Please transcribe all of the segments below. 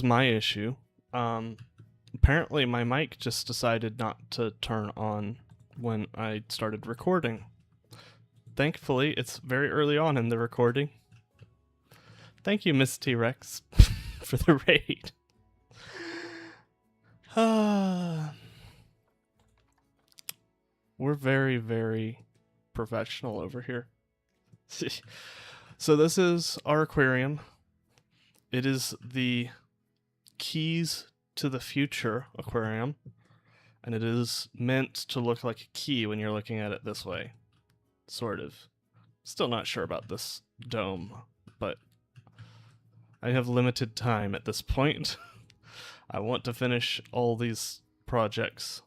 my issue. Apparently my mic just decided not to turn on when I started recording. Thankfully, it's very early on in the recording. Thank you, Miss T-Rex, for the raid. We're very, very professional over here. So this is our aquarium. It is the keys to the future aquarium, and it is meant to look like a key when you're looking at it this way. Sort of. Still not sure about this dome, but I have limited time at this point. I want to finish all these projects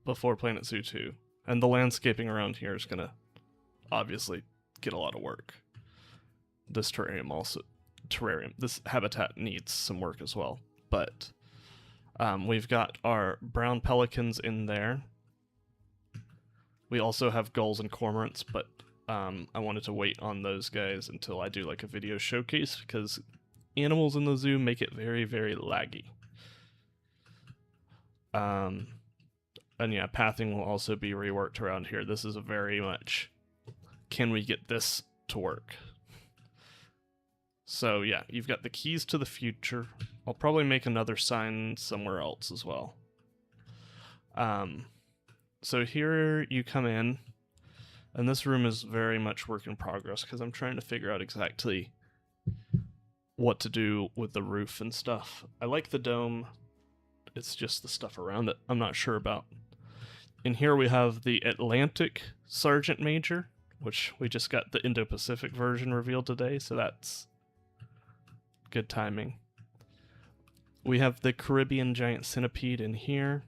before Planet Zoo 2, and the landscaping around here is gonna obviously get a lot of work. This this habitat needs some work as well, but we've got our brown pelicans in there. We also have gulls and cormorants, but I wanted to wait on those guys until I do like a video showcase because animals in the zoo make it very, very laggy. And yeah, pathing will also be reworked around here. This is a very much, can we get this to work? So yeah, you've got the keys to the future. I'll probably make another sign somewhere else as well. So here you come in, and this room is very much work in progress because I'm trying to figure out exactly what to do with the roof and stuff. I like the dome. It's just the stuff around it I'm not sure about. In here we have the Atlantic Sergeant Major, which we just got the Indo-Pacific version revealed today, so that's good timing. We have the Caribbean Giant Centipede in here.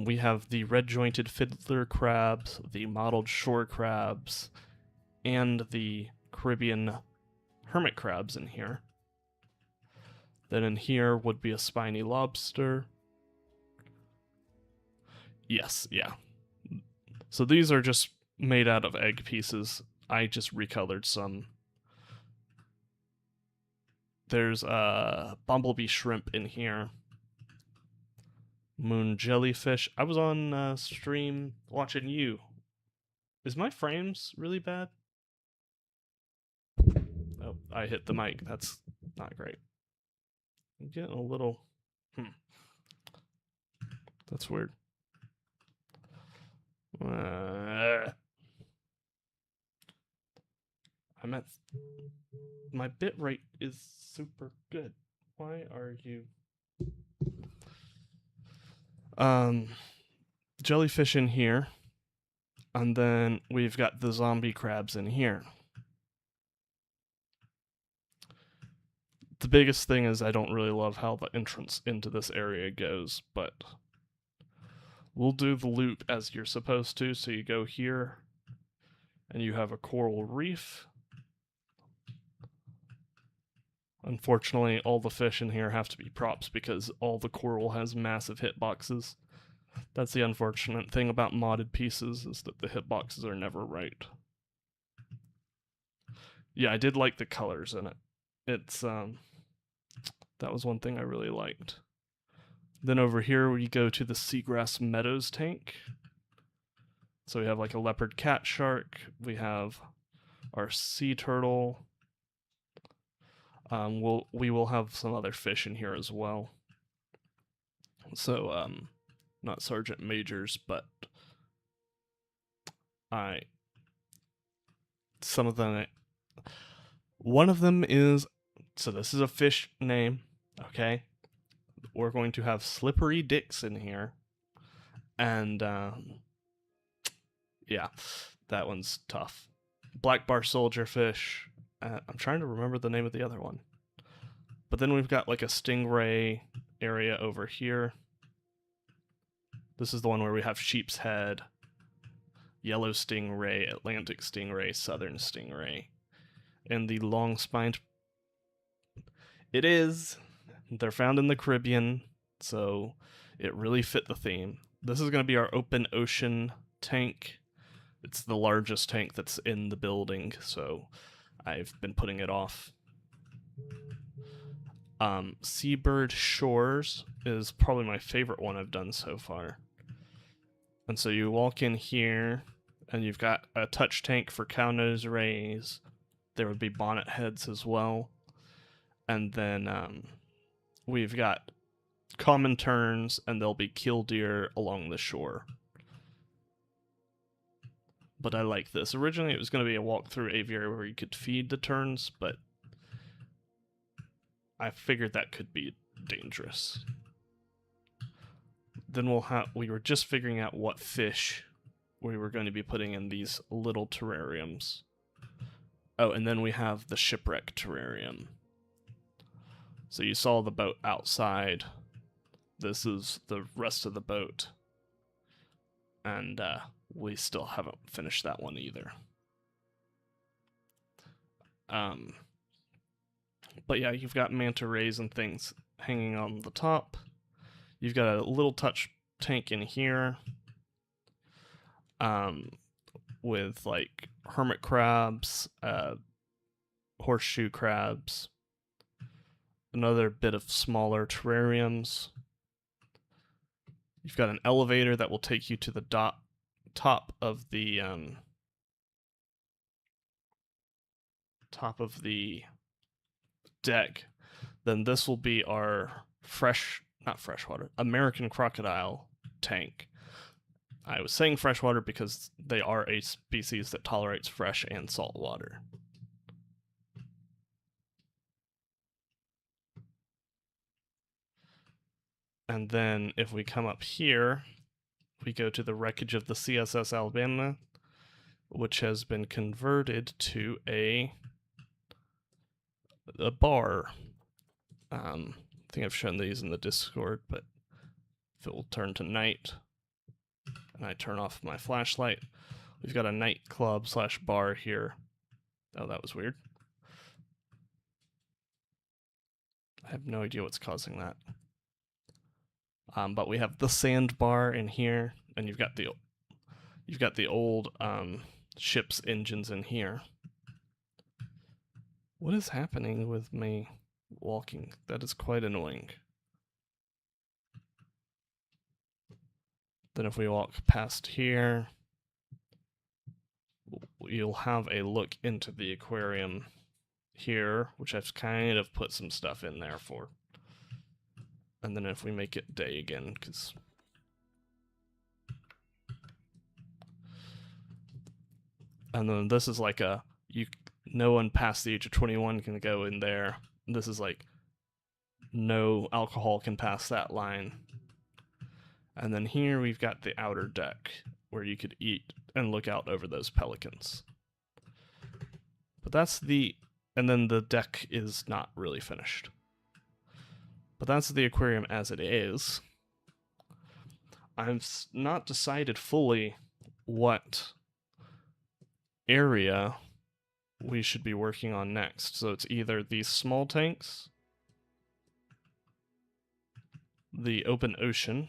We have the red-jointed fiddler crabs, the mottled shore crabs, and the Caribbean hermit crabs in here. Then in here would be a spiny lobster. Yes, yeah. So these are just made out of egg pieces. I just recolored some. There's a bumblebee shrimp in here. Moon jellyfish. I was on stream watching you. Is my frames really bad? Oh, I hit the mic. That's not great. I'm getting a little... That's weird. I'm at... My bit rate is super good. Why are you... Jellyfish in here. And then we've got the zombie crabs in here. The biggest thing is I don't really love how the entrance into this area goes, but we'll do the loop as you're supposed to. So you go here, and you have a coral reef. Unfortunately, all the fish in here have to be props because all the coral has massive hitboxes. That's the unfortunate thing about modded pieces, is that the hitboxes are never right. Yeah, I did like the colors in it. It's, that was one thing I really liked. Then over here we go to the Seagrass Meadows tank. So we have like a leopard cat shark. We have our sea turtle. We will have some other fish in here as well. So not sergeant majors, but some of them. One of them is, so this is a fish name, okay? We're going to have slippery dicks in here, and yeah, that one's tough. Black bar soldier fish. I'm trying to remember the name of the other one. But then we've got like a stingray area over here. This is the one where we have sheep's head, yellow stingray, Atlantic stingray, southern stingray, and the long-spined. It is. They're found in the Caribbean, so it really fit the theme. This is going to be our open ocean tank. It's the largest tank that's in the building, so I've been putting it off. Seabird Shores is probably my favorite one I've done so far. And so you walk in here, and you've got a touch tank for cownose rays. There would be bonnet heads as well. And then we've got common terns, and there'll be killdeer along the shore. But I like this. Originally it was going to be a walk-through aviary where you could feed the terns, but I figured that could be dangerous. Then we were just figuring out what fish we were going to be putting in these little terrariums. Oh, and then we have the shipwreck terrarium. So you saw the boat outside. This is the rest of the boat. And we still haven't finished that one either. But yeah, you've got manta rays and things hanging on the top. You've got a little touch tank in here with like hermit crabs, horseshoe crabs, another bit of smaller terrariums. You've got an elevator that will take you to the top of the deck. Then this will be our American crocodile tank. I was saying freshwater because they are a species that tolerates fresh and salt water. And then if we come up here, we go to the wreckage of the CSS Alabama, which has been converted to a bar. I think I've shown these in the Discord, but if it will turn to night and I turn off my flashlight, we've got a nightclub / bar here. Oh, that was weird. I have no idea what's causing that. But we have the sandbar in here, and you've got the old ship's engines in here. What is happening with me walking? That is quite annoying. Then if we walk past here, you'll have a look into the aquarium here, which I've kind of put some stuff in there for. And then if we make it day again, because and then this is like no one past the age of 21 can go in there. This is like no alcohol can pass that line. And then here we've got the outer deck where you could eat and look out over those pelicans. But and then the deck is not really finished. But that's the aquarium as it is. I've not decided fully what area we should be working on next. So it's either these small tanks, the open ocean,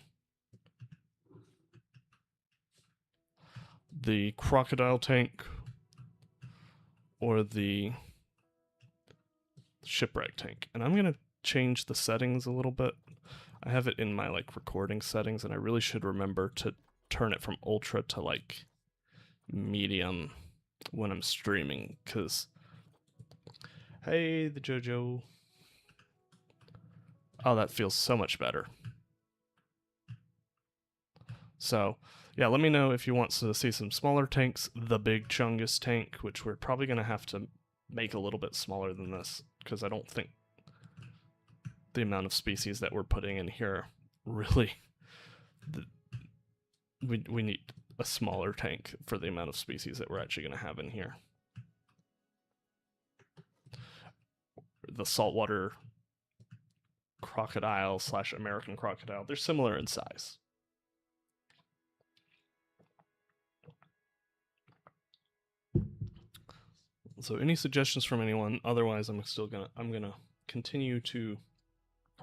the crocodile tank, or the shipwreck tank. And I'm going to change the settings a little bit. I have it in my recording settings, and I really should remember to turn it from ultra to medium when I'm streaming, because hey, the JoJo. Oh, that feels so much better. So yeah, let me know if you want to see some smaller tanks, the big Chungus tank, which we're probably going to have to make a little bit smaller than this, because I don't think the amount of species that we're putting in here really we need a smaller tank for the amount of species that we're actually going to have in here. The saltwater crocodile / American crocodile, they're similar in size. So any suggestions from anyone? Otherwise, I'm gonna continue to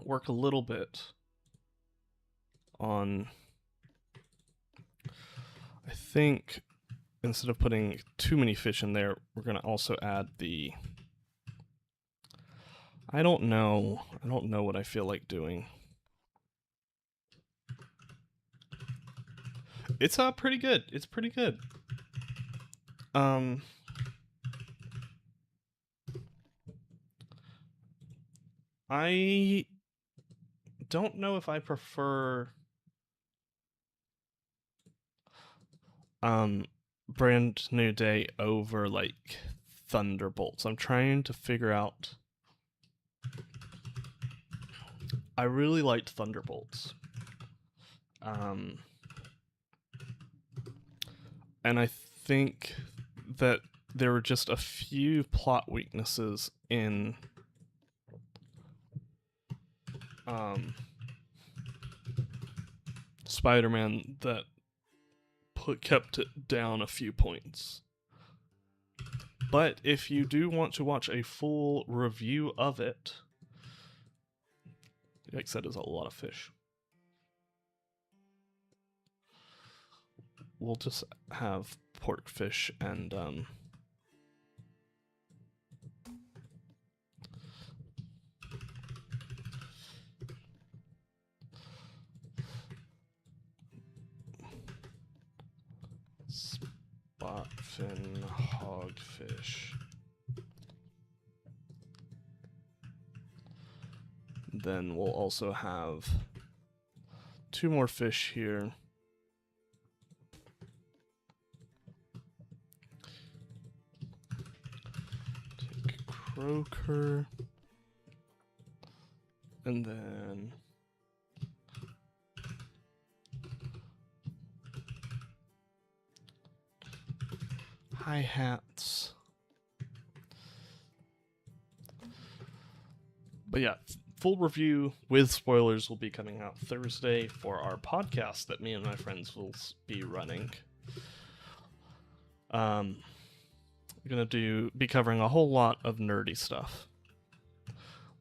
work a little bit on, I think instead of putting too many fish in there, we're going to also add the I don't know. I don't know what I feel like doing. It's pretty good. It's pretty good. I don't know if I prefer Brand New Day over like Thunderbolts. I'm trying to figure out. I really liked Thunderbolts. And I think that there were just a few plot weaknesses in Spider-Man that kept it down a few points. But if you do want to watch a full review of it, like I said, is a lot of fish. We'll just have pork fish and spotfin hogfish. Then we'll also have 2 more fish here. Take croaker. And then hi-hats. But yeah, full review with spoilers will be coming out Thursday for our podcast that me and my friends will be running. We're gonna be covering a whole lot of nerdy stuff.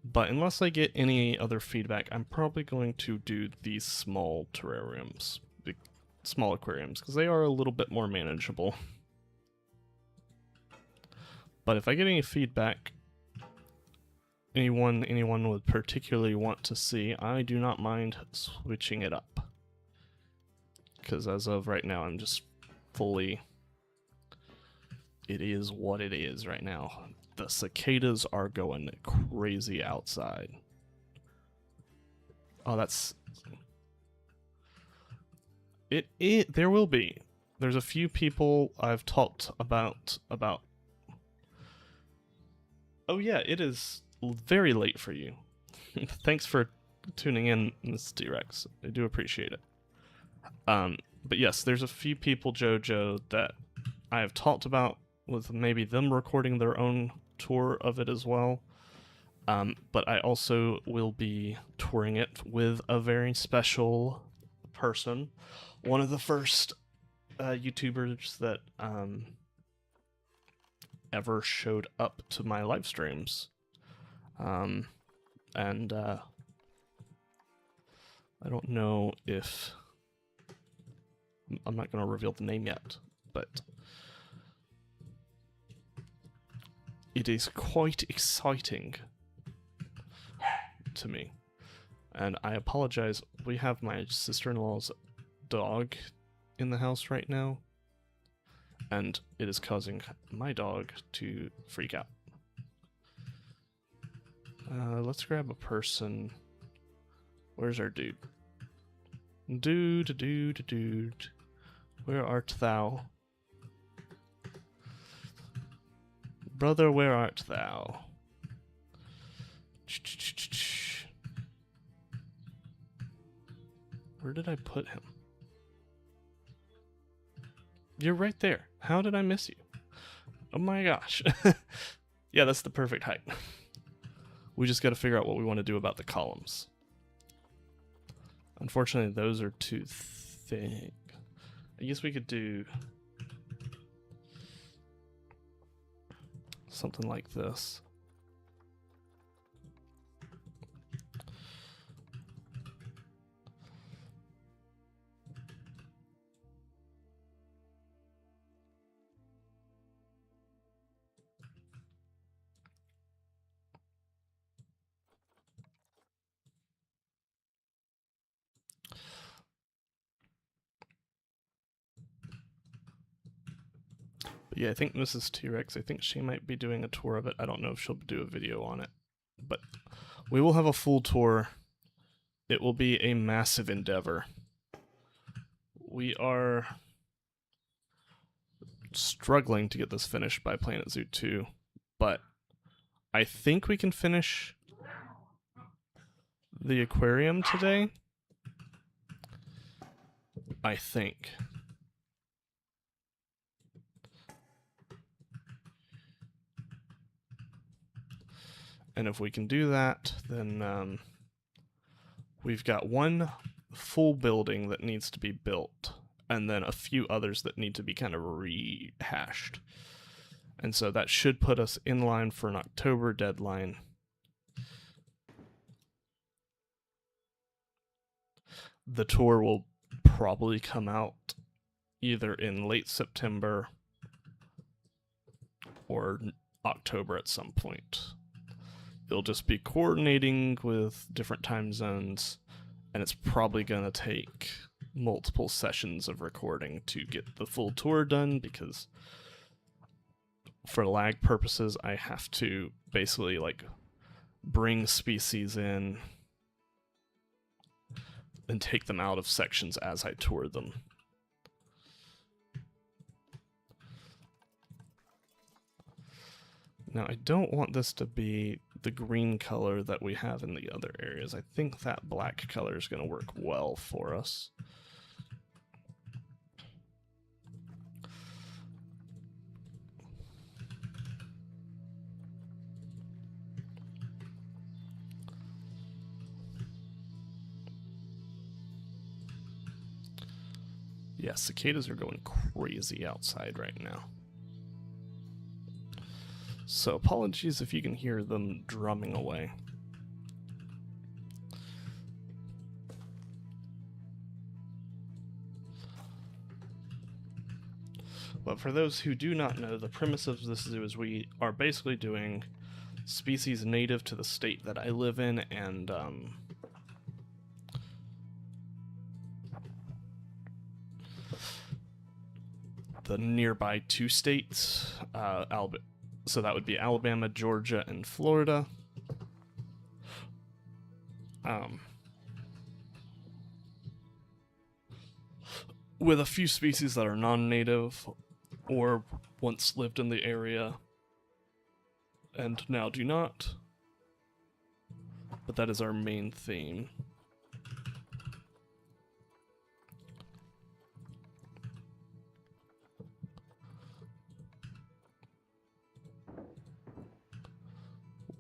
But unless I get any other feedback, I'm probably going to do these small terrariums, the small aquariums, because they are a little bit more manageable. But if I get any feedback, anyone would particularly want to see, I do not mind switching it up. Because as of right now, I'm just fully... It is what it is right now. The cicadas are going crazy outside. Oh, that's... There will be. There's a few people I've talked about... Oh yeah, it is very late for you. Thanks for tuning in, Miss T-Rex. I do appreciate it. But yes, there's a few people, JoJo, that I have talked about with maybe them recording their own tour of it as well. But I also will be touring it with a very special person. One of the first YouTubers that ever showed up to my live streams. And I don't know if... I'm not going to reveal the name yet, but it is quite exciting to me. And I apologize, we have my sister-in-law's dog in the house right now, and it is causing my dog to freak out. Let's grab a person. Where's our dude? Dude. Where art thou? Brother, where art thou? Where did I put him? You're right there. How did I miss you? Oh my gosh. Yeah, that's the perfect height. We just got to figure out what we want to do about the columns. Unfortunately, those are too thick. I guess we could do something like this. But yeah, I think Mrs. T-Rex, I think she might be doing a tour of it. I don't know if she'll do a video on it. But we will have a full tour. It will be a massive endeavor. We are struggling to get this finished by Planet Zoo 2, but I think we can finish the aquarium today. I think. And if we can do that, then we've got one full building that needs to be built, and then a few others that need to be kind of rehashed. And so that should put us in line for an October deadline. The tour will probably come out either in late September or October at some point. It'll just be coordinating with different time zones, and it's probably going to take multiple sessions of recording to get the full tour done, because for lag purposes, I have to basically like bring species in and take them out of sections as I tour them. Now, I don't want this to be the green color that we have in the other areas. I think that black color is going to work well for us. Yeah, cicadas are going crazy outside right now. So apologies if you can hear them drumming away. But for those who do not know, the premise of this zoo is we are basically doing species native to the state that I live in, and the nearby 2 states, so that would be Alabama, Georgia, and Florida. With a few species that are non-native or once lived in the area and now do not. But that is our main theme.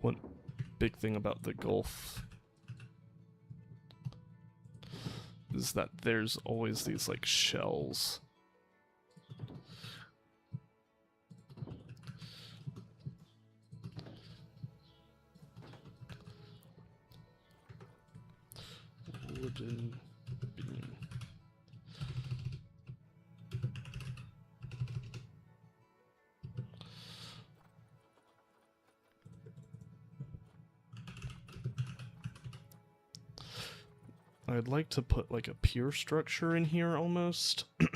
One big thing about the Gulf is that there's always these like shells. Wooden beam. I'd like to put like a pier structure in here almost. I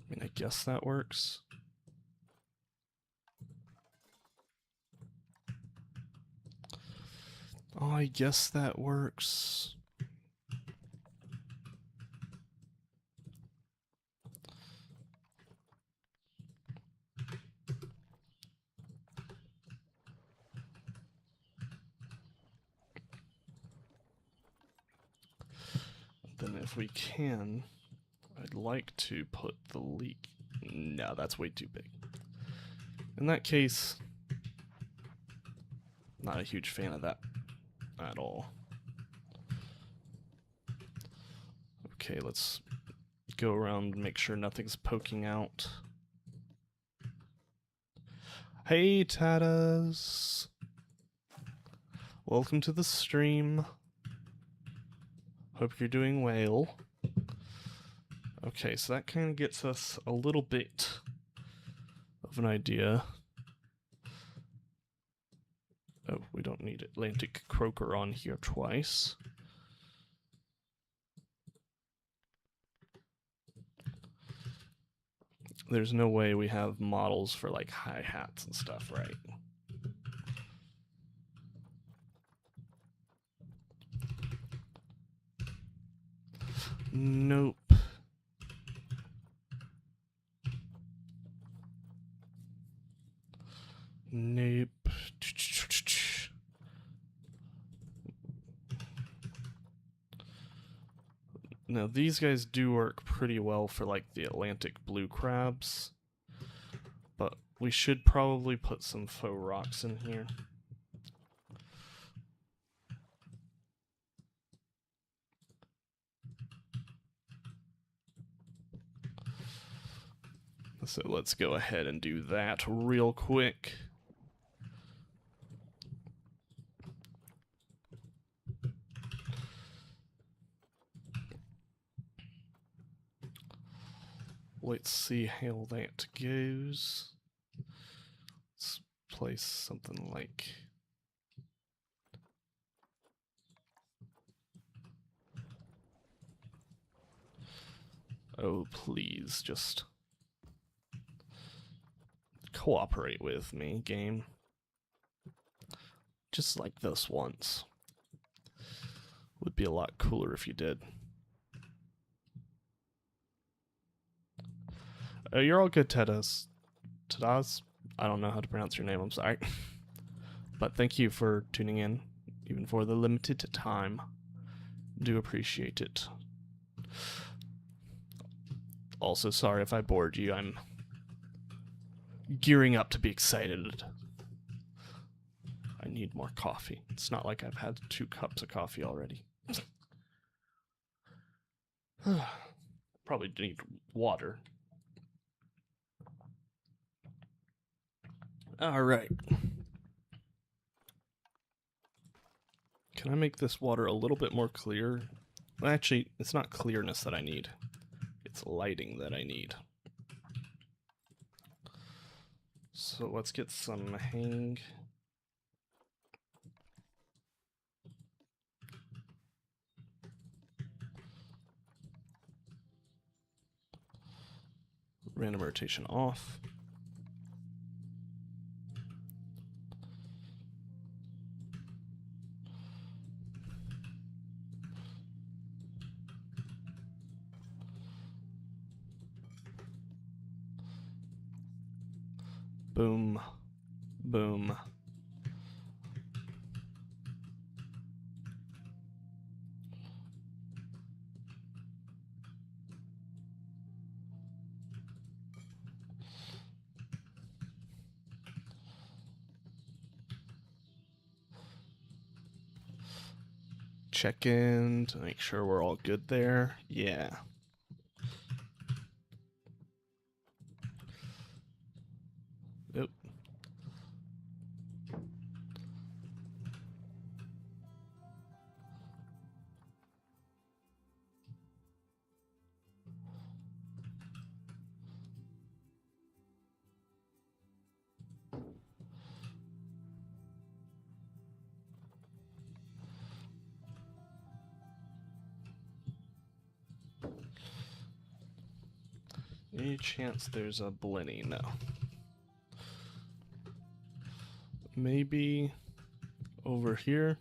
mean, I guess that works. Oh, I guess that works. Then if we can, I'd like to put the leak. No, that's way too big. In that case, not a huge fan of that at all. Okay, let's go around and make sure nothing's poking out. Hey, Tatas! Welcome to the stream. Hope you're doing well. Okay, so that kind of gets us a little bit of an idea. Oh, we don't need Atlantic croaker on here twice. There's no way we have models for like hi-hats and stuff, right? Nope. Nope. Now these guys do work pretty well for like the Atlantic blue crabs, but we should probably put some faux rocks in here. So let's go ahead and do that real quick. Let's see how that goes. Let's place something like... Oh, please, just cooperate with me, game. Just like this once. Would be a lot cooler if you did. Oh, you're all good, Tedaz. Tedaz? I don't know how to pronounce your name, I'm sorry. But thank you for tuning in, even for the limited time. Do appreciate it. Also, sorry if I bored you, I'm gearing up to be excited. I need more coffee. It's not like I've had 2 cups of coffee already. Probably need water. Alright. Can I make this water a little bit more clear? Well, actually, it's not clearness that I need. It's lighting that I need. So let's get some hang. Random rotation off. Boom. Boom. Check in to make sure we're all good there. Yeah. Oop. Any chance there's a Blenny? No. Maybe over here.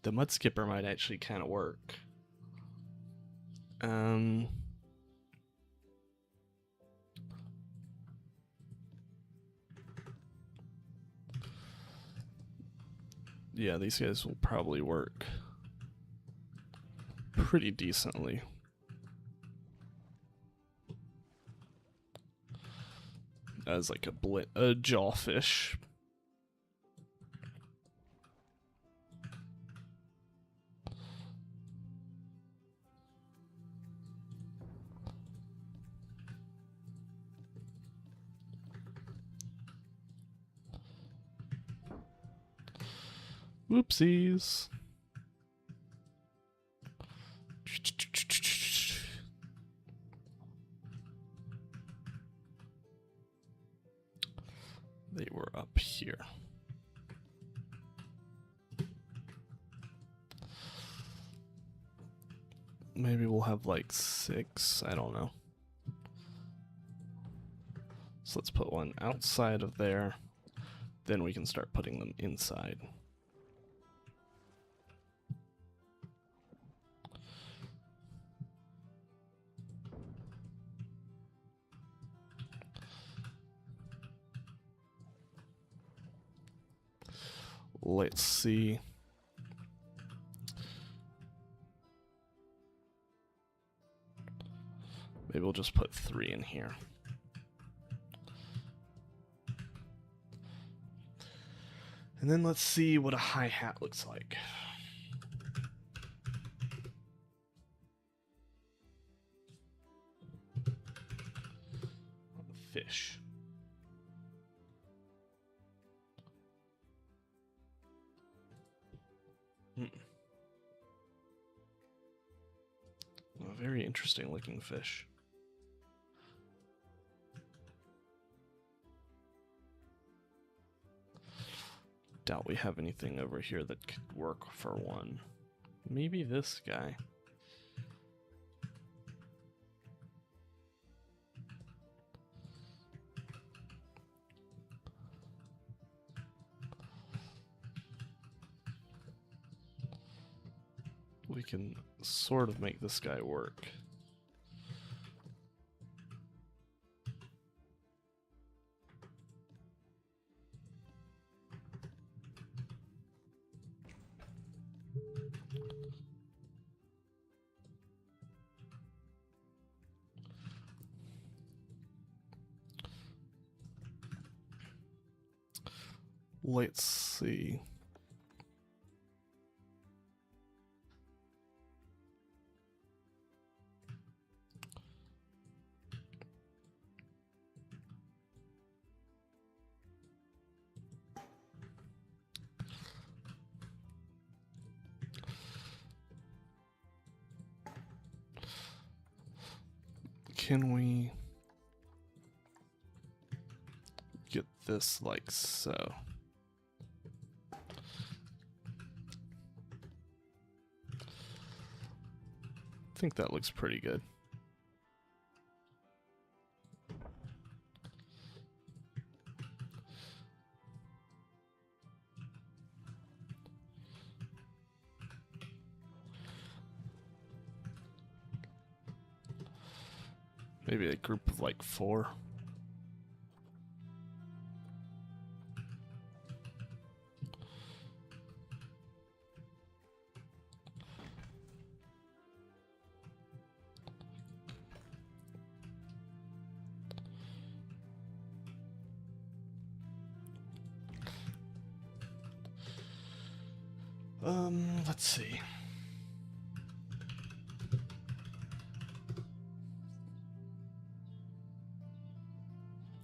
The mud skipper might actually kind of work. Yeah, these guys will probably work pretty decently. As like a jawfish. Whoopsies. They were up here. Maybe we'll have like 6, I don't know. So let's put one outside of there, then we can start putting them inside. Let's see. Maybe we'll just put 3 in here. And then let's see what a hi-hat looks like. Fish. A very interesting looking fish. Doubt we have anything over here that could work for one. Maybe this guy. We can sort of make this guy work. Let's see. Can we get this like so? I think that looks pretty good. Maybe a group of like 4. Let's see.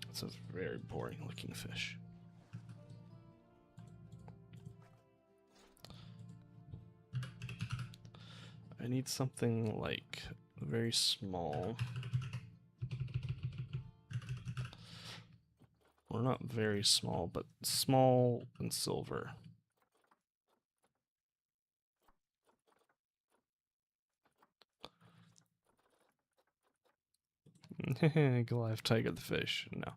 It's a very boring looking fish. I need something like very small. Or not very small, but small and silver. Goliath Tiger the fish. No.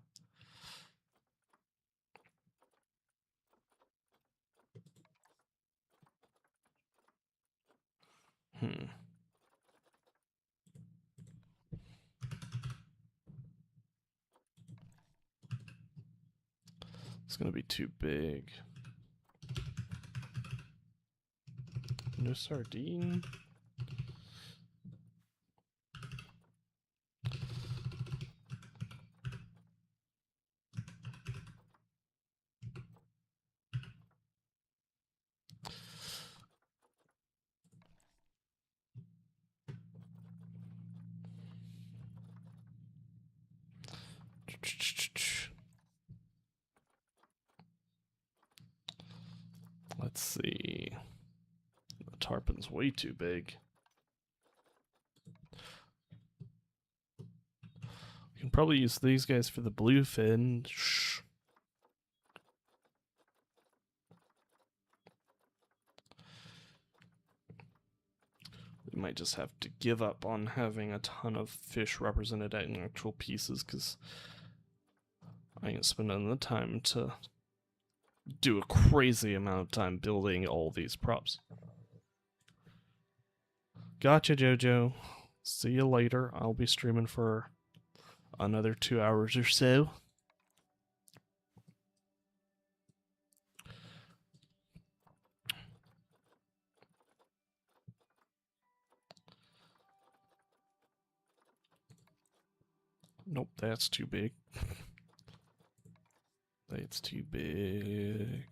It's gonna be too big. No sardine. Let's see. tarpon's way too big. We can probably use these guys for the bluefin. Shh. We might just have to give up on having a ton of fish represented in actual pieces, because I ain't spending the time to do a crazy amount of time building all these props. Gotcha, Jojo. See you later. I'll be streaming for another 2 hours or so. Nope, that's too big. That's too big.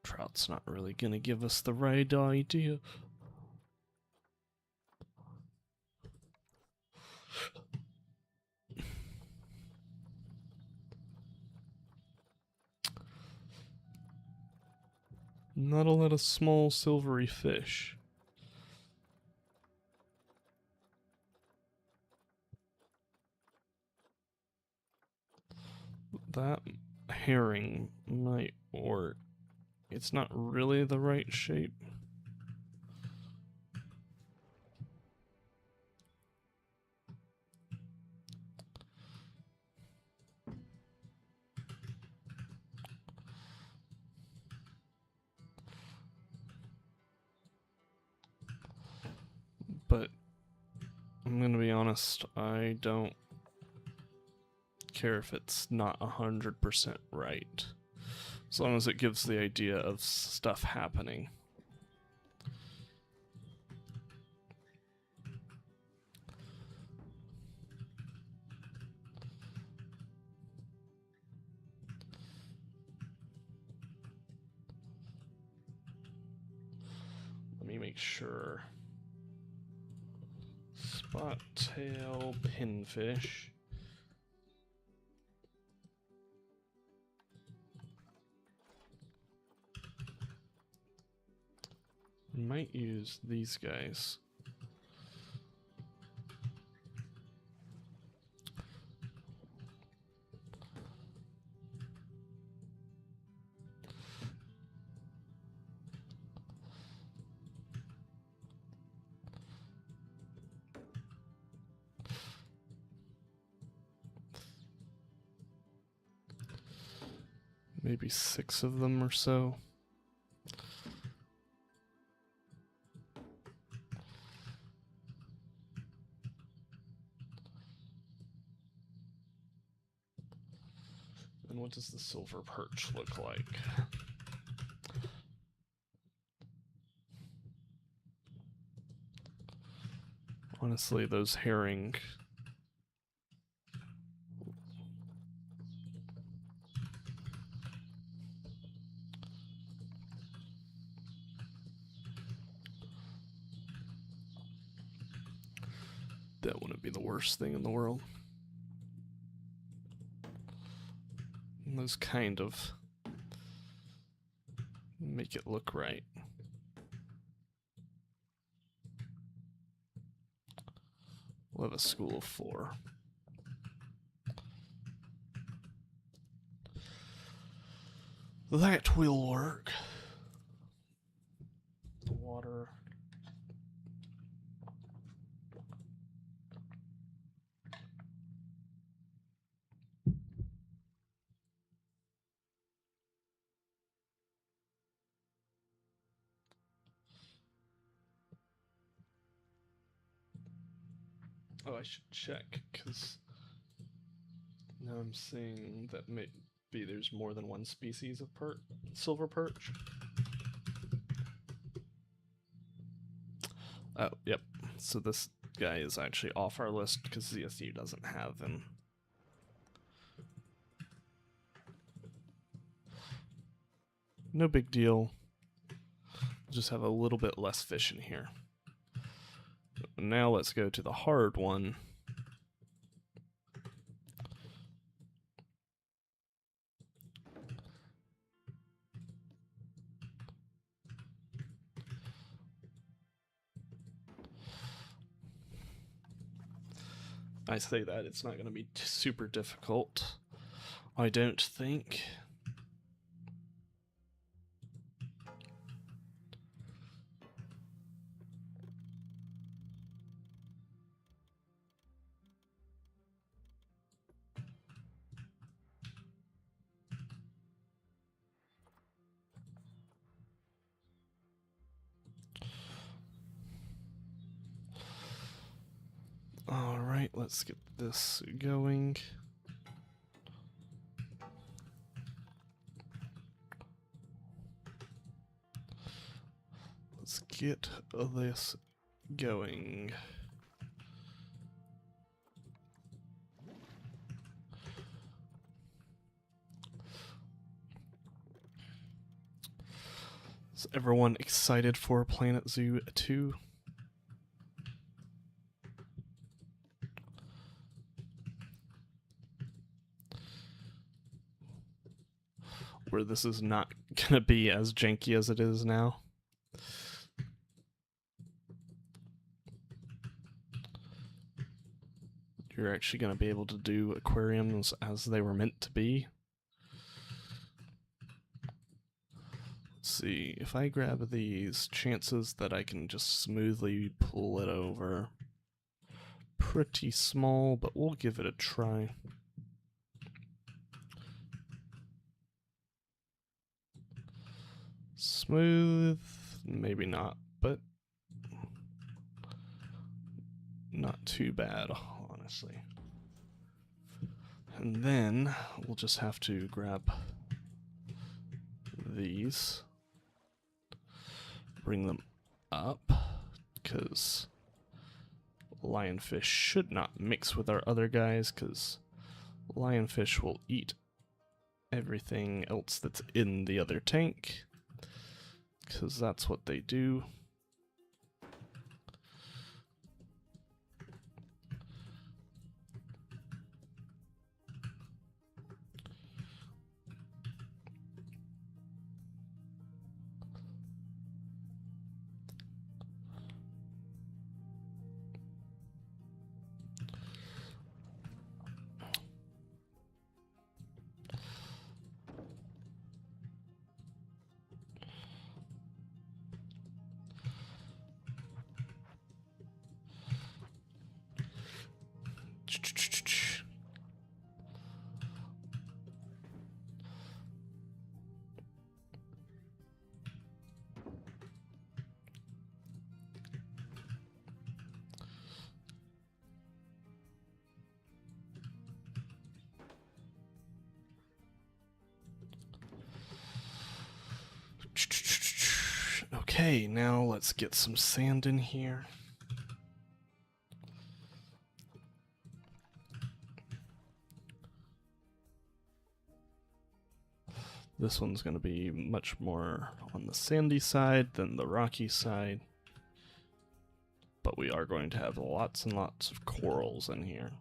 Trout's not really gonna give us the right idea. Not a lot of small silvery fish. That herring might work. It's not really the right shape. But I'm gonna be honest, I don't care if it's not 100% right, as long as it gives the idea of stuff happening. Let me make sure. Spot tail pinfish. Might use these guys. Maybe 6 of them or so. And what does the silver perch look like? Honestly, those herring... That wouldn't be the worst thing in the world. And those kind of make it look right. We'll have a school of 4. That will work. The water. Oh, I should check, because now I'm seeing that maybe there's more than one species of silver perch. Oh, yep. So this guy is actually off our list because CSU doesn't have him. No big deal. Just have a little bit less fish in here. Now let's go to the hard one. I say that, it's not going to be super difficult, I don't think. Alright, let's get this going. Let's get this going. Is everyone excited for Planet Zoo 2? Where this is not gonna be as janky as it is now. You're actually gonna be able to do aquariums as they were meant to be. Let's see, if I grab these, chances that I can just smoothly pull it over. Pretty small, but we'll give it a try. Smooth, maybe not, but not too bad, honestly. And then we'll just have to grab these, bring them up, because lionfish should not mix with our other guys, because lionfish will eat everything else that's in the other tank, because that's what they do. Okay, now let's get some sand in here. This one's going to be much more on the sandy side than the rocky side. But we are going to have lots and lots of corals in here.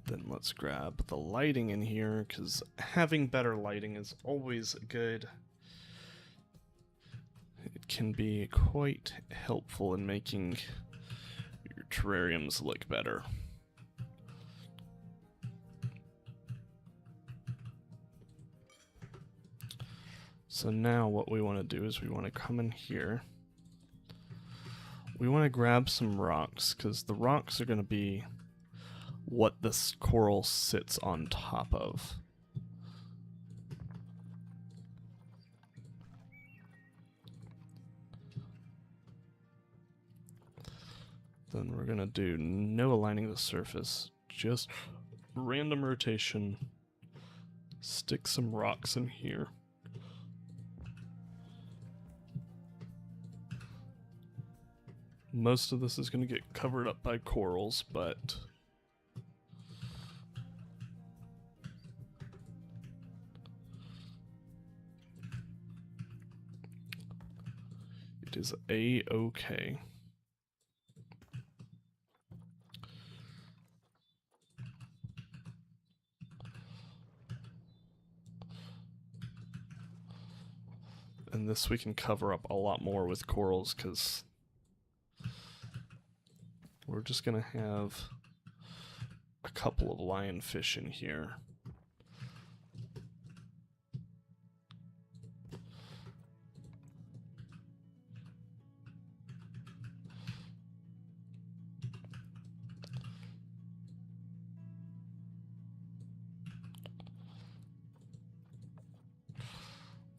Then let's grab the lighting in here, because having better lighting is always good. It can be quite helpful in making your terrariums look better. So now what we want to do is we want to come in here. We want to grab some rocks, because the rocks are going to be what this coral sits on top of. Then we're gonna do no aligning the surface, just random rotation. Stick some rocks in here. Most of this is gonna get covered up by corals, but it is a-okay. And this we can cover up a lot more with corals because we're just going to have a couple of lionfish in here.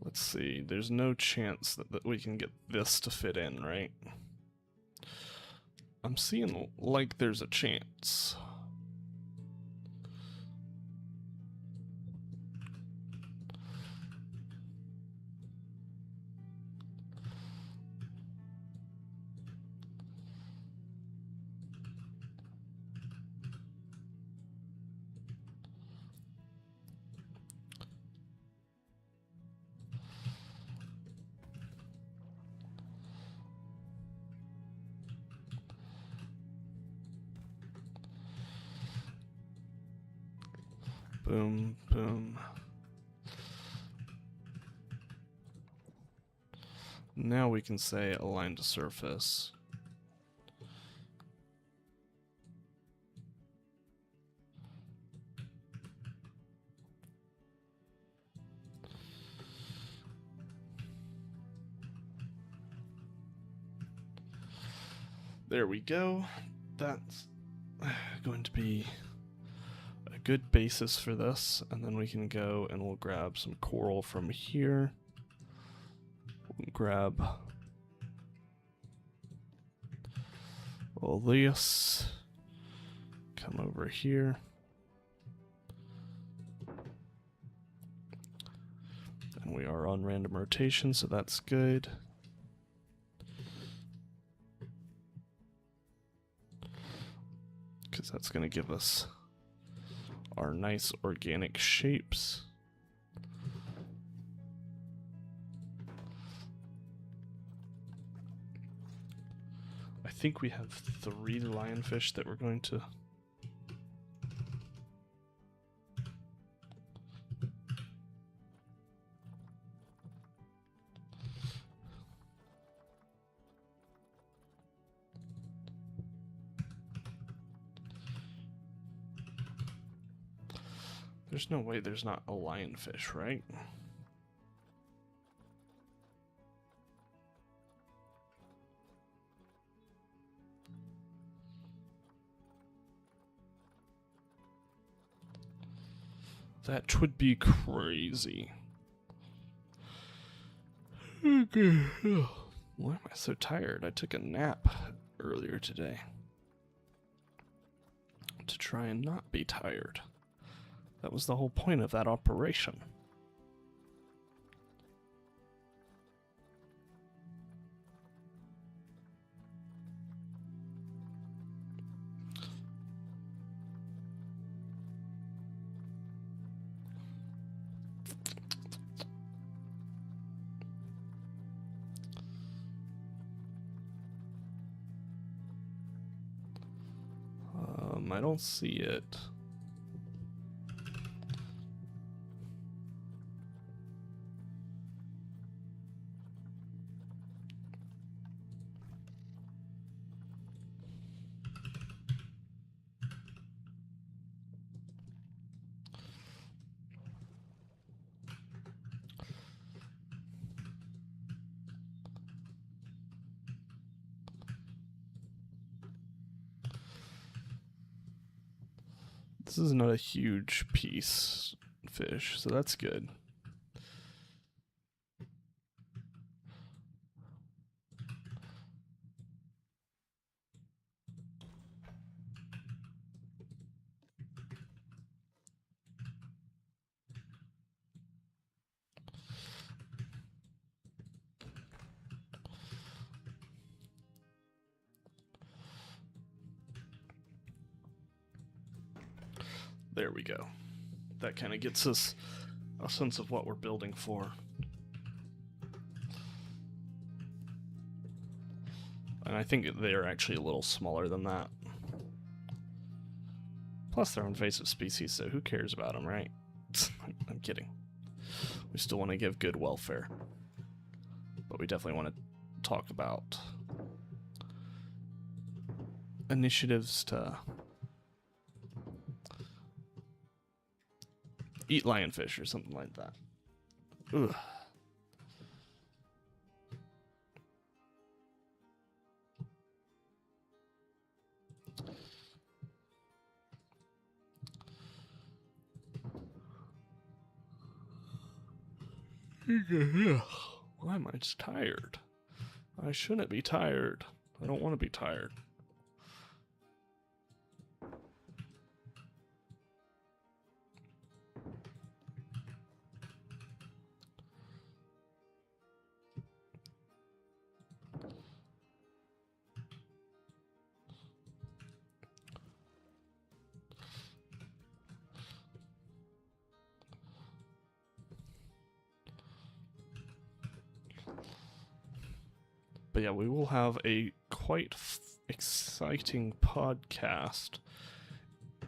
Let's see, there's no chance that we can get this to fit in, right? I'm seeing like there's a chance. Boom, boom. Now we can say align to surface. There we go. That's going to be a good basis for this, and then we can go and we'll grab some coral from here. We'll grab all this, come over here, and we are on random rotation, so that's good. Because that's going to give us our nice organic shapes. I think we have 3 lionfish that we're going to... There's no way there's not a lionfish, right? That would be crazy. Okay. Why am I so tired? I took a nap earlier today to try and not be tired. That was the whole point of that operation. I don't see it. This is not a huge piece fish, so that's good. There we go. That kind of gets us a sense of what we're building for. And I think they're actually a little smaller than that. Plus they're invasive species, so who cares about them, right? I'm kidding. We still want to give good welfare. but we definitely want to talk about initiatives to eat lionfish or something like that. Ugh. Why am I just tired? I shouldn't be tired. I don't want to be tired. But yeah, we will have a quite exciting podcast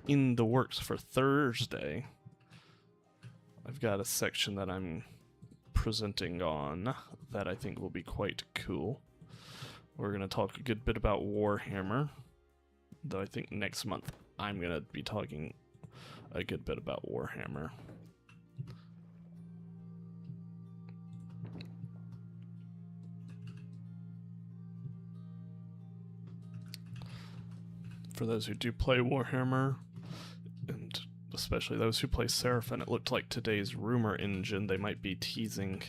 in the works for Thursday. I've got a section that I'm presenting on that I think will be quite cool. We're going to talk a good bit about Warhammer, though I think next month I'm going to be talking a good bit about Warhammer. For those who do play Warhammer, and especially those who play Seraphim, it looked like today's rumor engine, they might be teasing.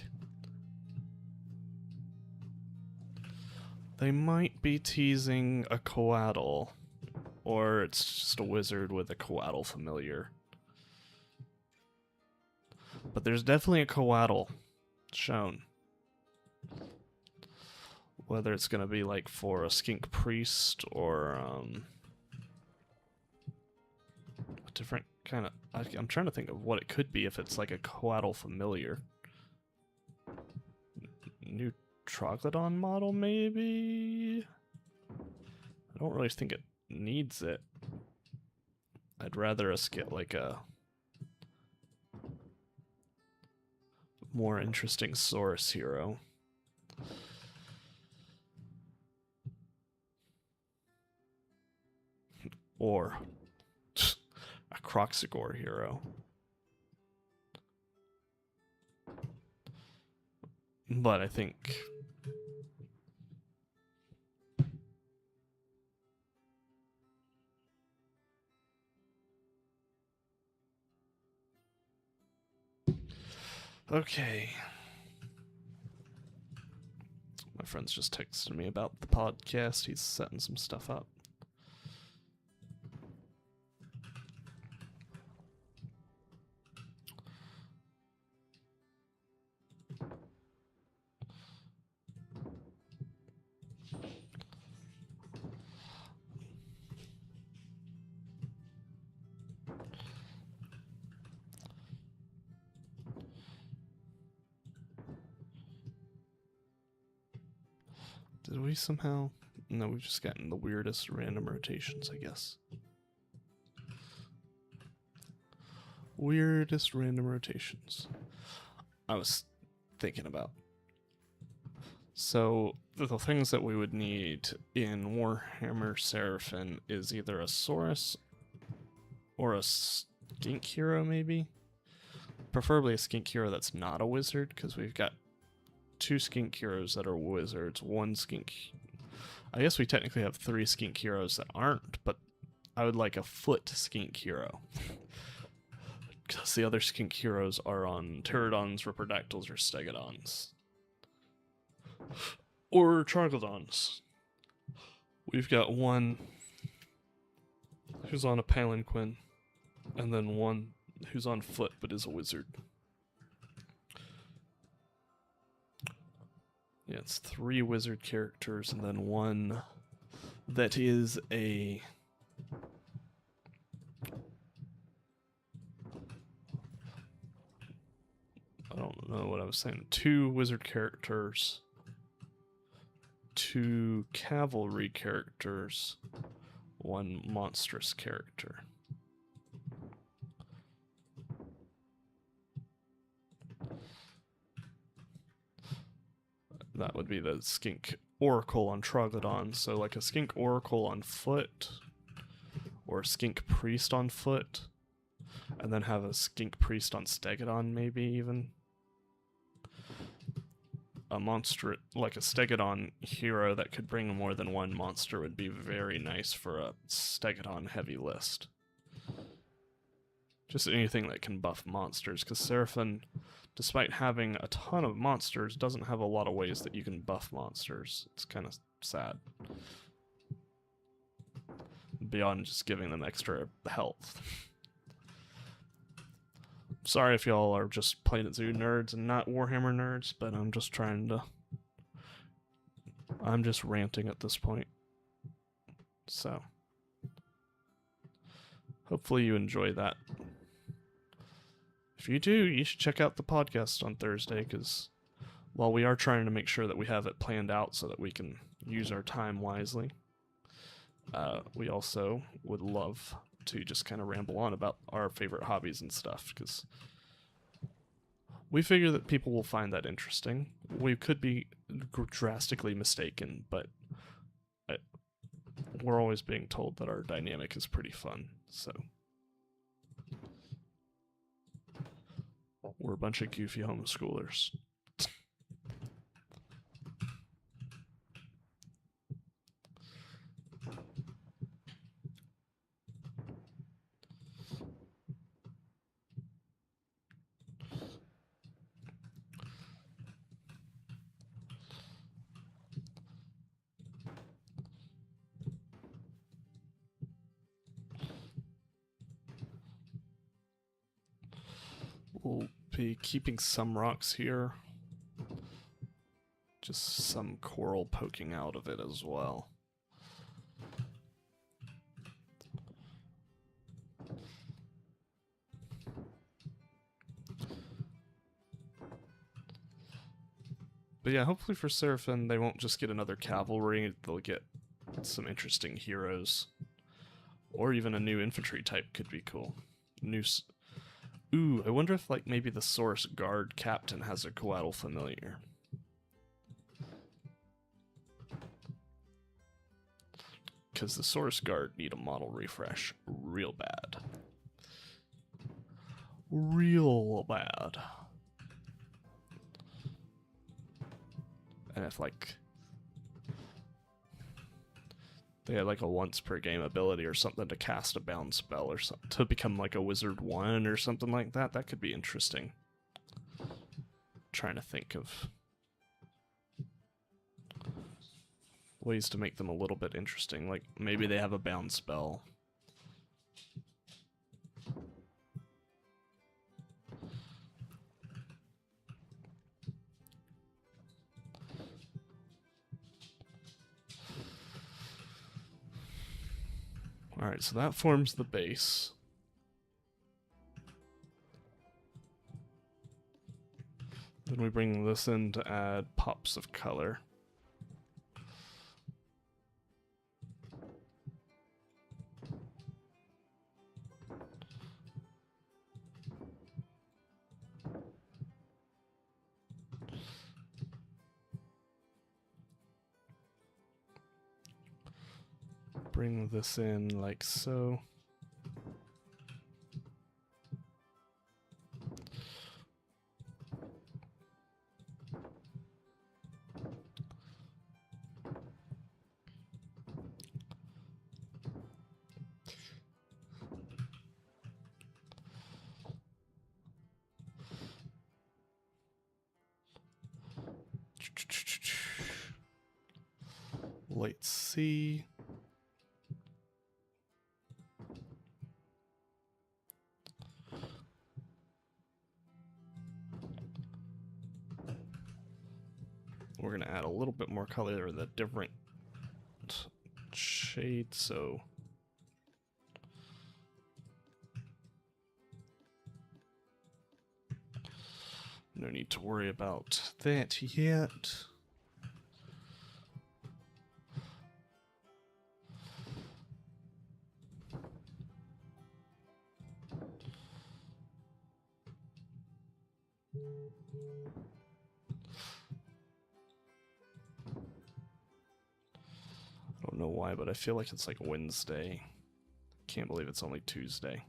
They might be teasing a coatl, or it's just a wizard with a coatl familiar. But there's definitely a coatl shown. Whether it's going to be like for a skink priest or different kind of... I'm trying to think of what it could be if it's like a coatl familiar. New Troglodon model, maybe? I don't really think it needs it. I'd rather us get like a more interesting source hero. Or a Croxigore hero. But I think... Okay. My friend's just texted me about the podcast. He's setting some stuff up. Did we somehow... No, we've just gotten the weirdest random rotations, I guess. Weirdest random rotations. I was thinking about. So, the things that we would need in Warhammer Seraphim is either a Saurus or a skink hero, maybe? Preferably a skink hero that's not a wizard, because we've got 2 skink heroes that are wizards, 1 skink... I guess we technically have 3 skink heroes that aren't, but I would like a foot skink hero. Because the other skink heroes are on pterodons, riperdactyls, or stegodons. Or troglodons. We've got 1 who's on a palanquin, and then 1 who's on foot but is a wizard. Yeah, it's 3 wizard characters, and then 1 that is a... I don't know what I was saying. 2 wizard characters, 2 cavalry characters, 1 monstrous character. That would be the skink oracle on Troglodon. So like a skink oracle on foot, or a skink priest on foot, and then have a skink priest on Stegodon, maybe even. A monster, like a Stegodon hero that could bring more than one monster would be very nice for a Stegodon heavy list. Just anything that can buff monsters, because Seraphon, despite having a ton of monsters, doesn't have a lot of ways that you can buff monsters. It's kind of sad. Beyond just giving them extra health. Sorry if y'all are just Planet Zoo nerds and not Warhammer nerds, but I'm just trying to... I'm just ranting at this point. So... hopefully you enjoy that. If you do, you should check out the podcast on Thursday, because while we are trying to make sure that we have it planned out so that we can use our time wisely, we also would love to just kind of ramble on about our favorite hobbies and stuff, because we figure that people will find that interesting. We could be drastically mistaken, but we're always being told that our dynamic is pretty fun, so we're a bunch of goofy homeschoolers. We'll be keeping some rocks here. Just some coral poking out of it as well. But yeah, hopefully for Seraphon, they won't just get another cavalry, they'll get some interesting heroes. Or even a new infantry type could be cool. Ooh, I wonder if like maybe the Source Guard Captain has a Coatl Familiar. Because the Source Guard need a model refresh real bad. Real bad. And if like they had like a once per game ability or something to cast a bound spell or something to become like a wizard 1 or something like that, that could be interesting. Trying to think of ways to make them a little bit interesting, like maybe they have a bound spell. Alright, so that forms the base. Then we bring this in to add pops of color. Bring this in like so. Let's see. We're going to add a little bit more color in the different shades, so no need to worry about that yet. don't know why, but I feel like it's like Wednesday. Can't believe it's only Tuesday.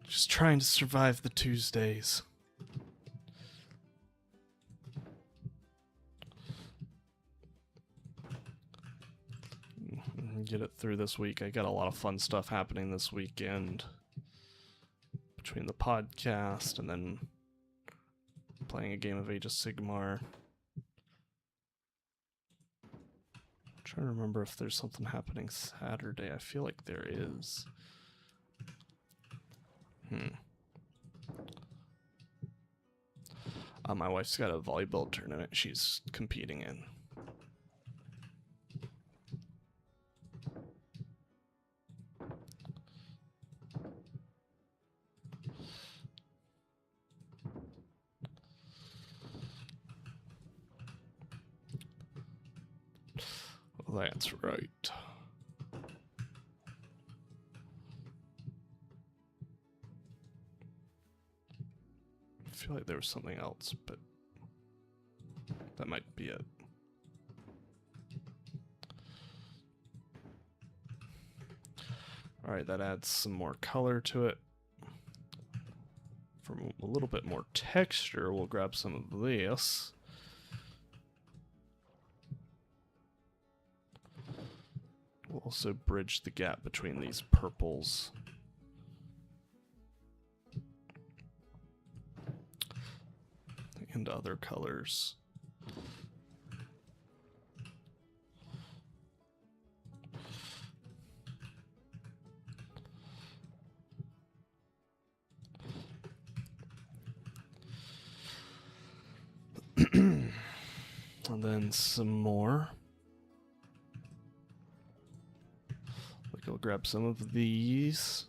Just trying to survive the Tuesdays. Get it through this week. I got a lot of fun stuff happening this weekend. Between the podcast and then playing a game of Age of Sigmar. I'm trying to remember if there's something happening Saturday. I feel like there is. My wife's got a volleyball tournament she's competing in. That's right. I feel like there was something else, but that might be it. Alright, that adds some more color to it. For a little bit more texture, we'll grab some of this. We'll also bridge the gap between these purples. And other colors. And then some more. Like I'll grab some of these.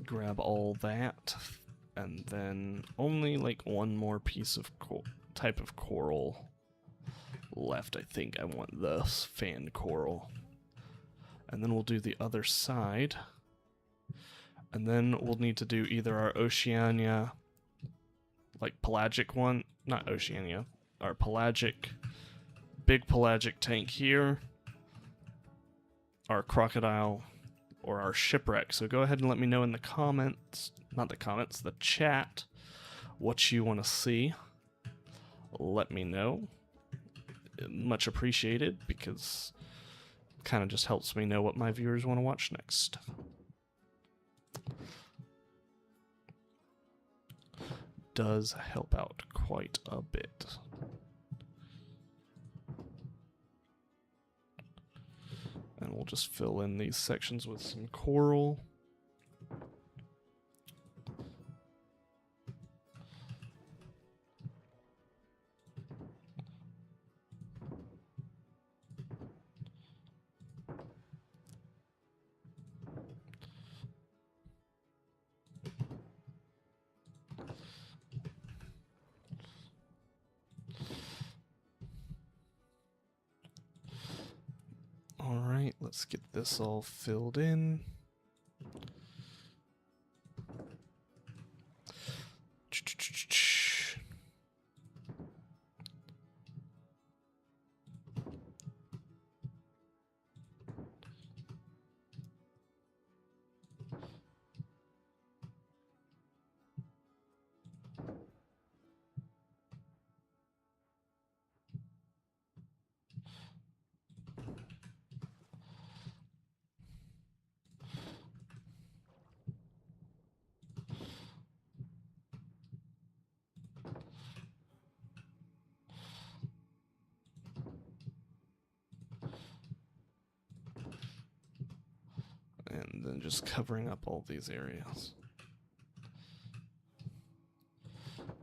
Grab all that, and then only like one more piece of type of coral left. I think I want this fan coral, and then we'll do the other side, and then we'll need to do either our Oceania, like pelagic one, not Oceania, our pelagic, big pelagic tank here, our crocodile, or our shipwreck. So go ahead and let me know in the comments, not the comments, the chat, what you want to see. Let me know. Much appreciated, because it kind of just helps me know what my viewers want to watch next. Does help out quite a bit. And we'll just fill in these sections with some coral. Alright, let's get this all filled in. And then just covering up all these areas.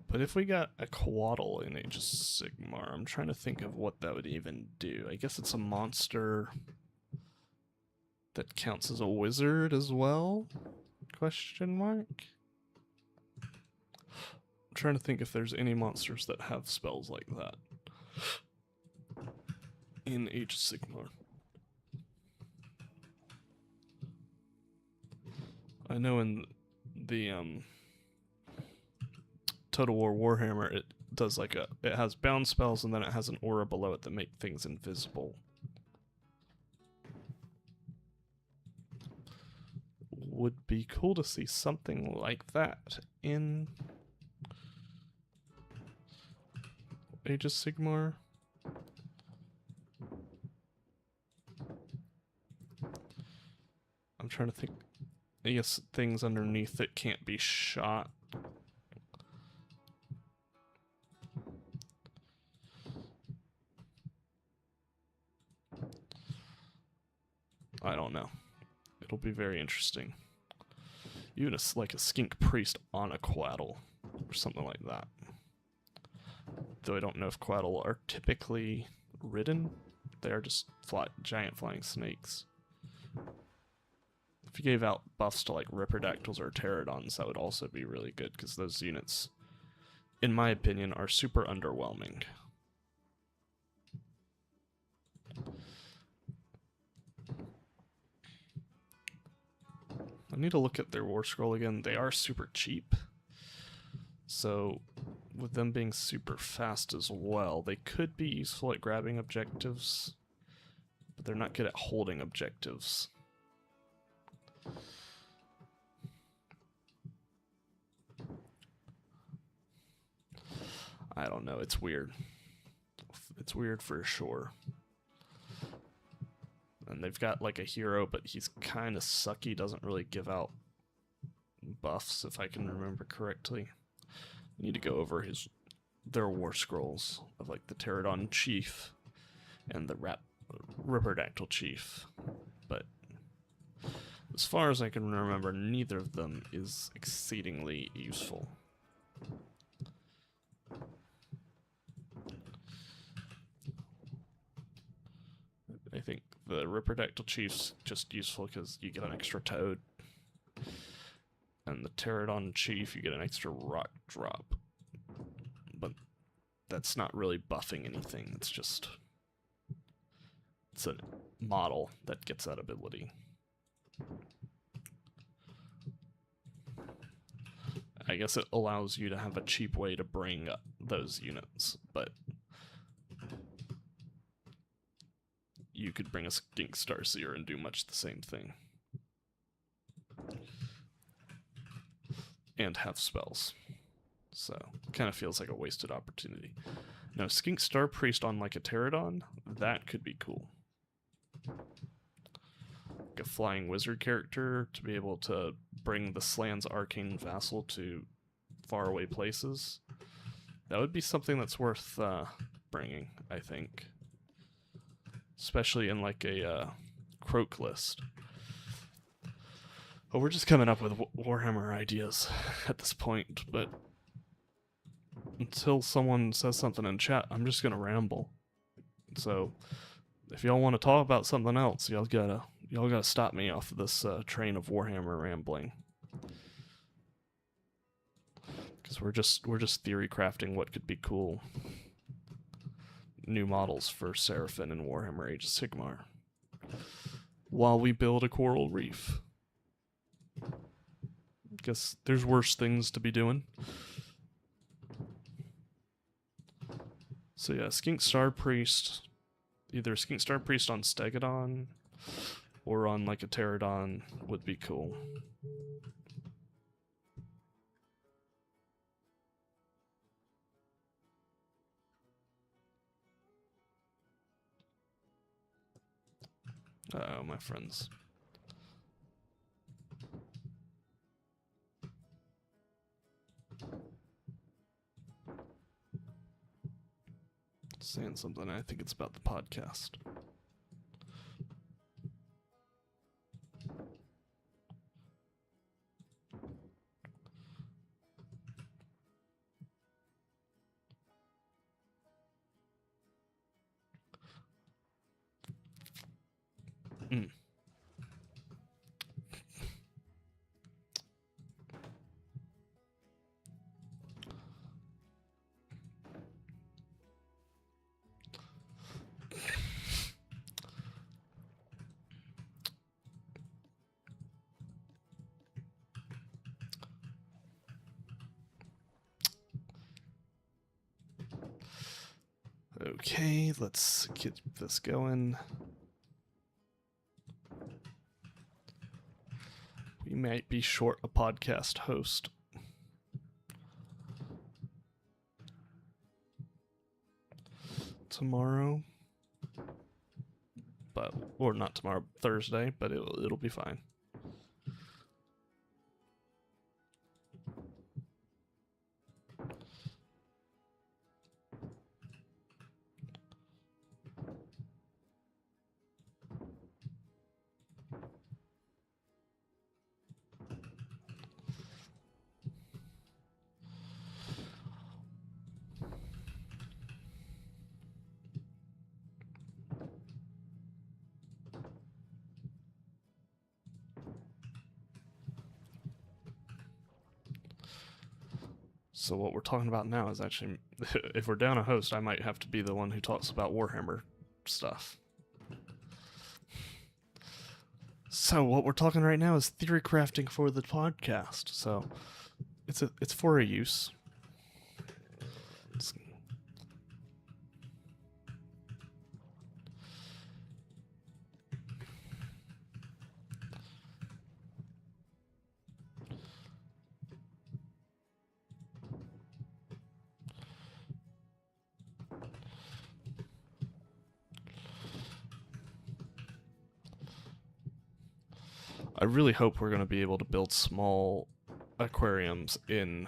But if we got a Quaddle in Age of Sigmar, I'm trying to think of what that would even do. I guess it's a monster that counts as a wizard as well? Question mark? I'm trying to think if there's any monsters that have spells like that in Age of Sigmar. I know in the Total War Warhammer, it does like it has bound spells and then it has an aura below it that make things invisible. Would be cool to see something like that in Age of Sigmar. I'm trying to think. I guess things underneath that can't be shot. I don't know. It'll be very interesting. Even like a skink priest on a quaddle or something like that. Though I don't know if quaddle are typically ridden. They are just giant flying snakes. If you gave out buffs to like Ripperdactyls or Pterodons, that would also be really good, because those units, in my opinion, are super underwhelming. I need to look at their war scroll again. They are super cheap. So, with them being super fast as well, they could be useful at grabbing objectives, but they're not good at holding objectives. I don't know, it's weird. It's weird for sure. And they've got like a hero, but he's kind of sucky, doesn't really give out buffs, if I can remember correctly. I need to go over their war scrolls of like the Pterodon Chief and the Ripperdactyl Chief. But as far as I can remember, neither of them is exceedingly useful. I think the Ripperdactyl Chief's just useful because you get an extra toad. And the Pterodon Chief, you get an extra rock drop. But that's not really buffing anything, it's a model that gets that ability. I guess it allows you to have a cheap way to bring up those units, but you could bring a Skink Starseer and do much the same thing. And have spells. So, kind of feels like a wasted opportunity. Now, Skink Star Priest on like a Pterodon, that could be cool. Like a flying wizard character to be able to bring the Slan's Arcane Vassal to faraway places. That would be something that's worth bringing, I think. Especially in like a Croak list. Well, we're just coming up with Warhammer ideas at this point, but until someone says something in chat, I'm just gonna ramble. So, if y'all want to talk about something else, y'all gotta stop me off of this train of Warhammer rambling, because we're just theory crafting what could be cool new models for Seraphim and Warhammer Age of Sigmar while we build a coral reef. Guess there's worse things to be doing. So yeah, Skink Star Priest, either Skink Star Priest on Stegodon or on like a Pterodon would be cool. Uh-oh, my friends. Saying something, I think it's about the podcast. Mm. Okay, let's get this going. We might be short a podcast host. Tomorrow, or not tomorrow, Thursday, but it'll be fine. So what we're talking about now is actually, if we're down a host, I might have to be the one who talks about Warhammer stuff. So what we're talking right now is theory crafting for the podcast. So it's for a use. I really hope we're going to be able to build small aquariums in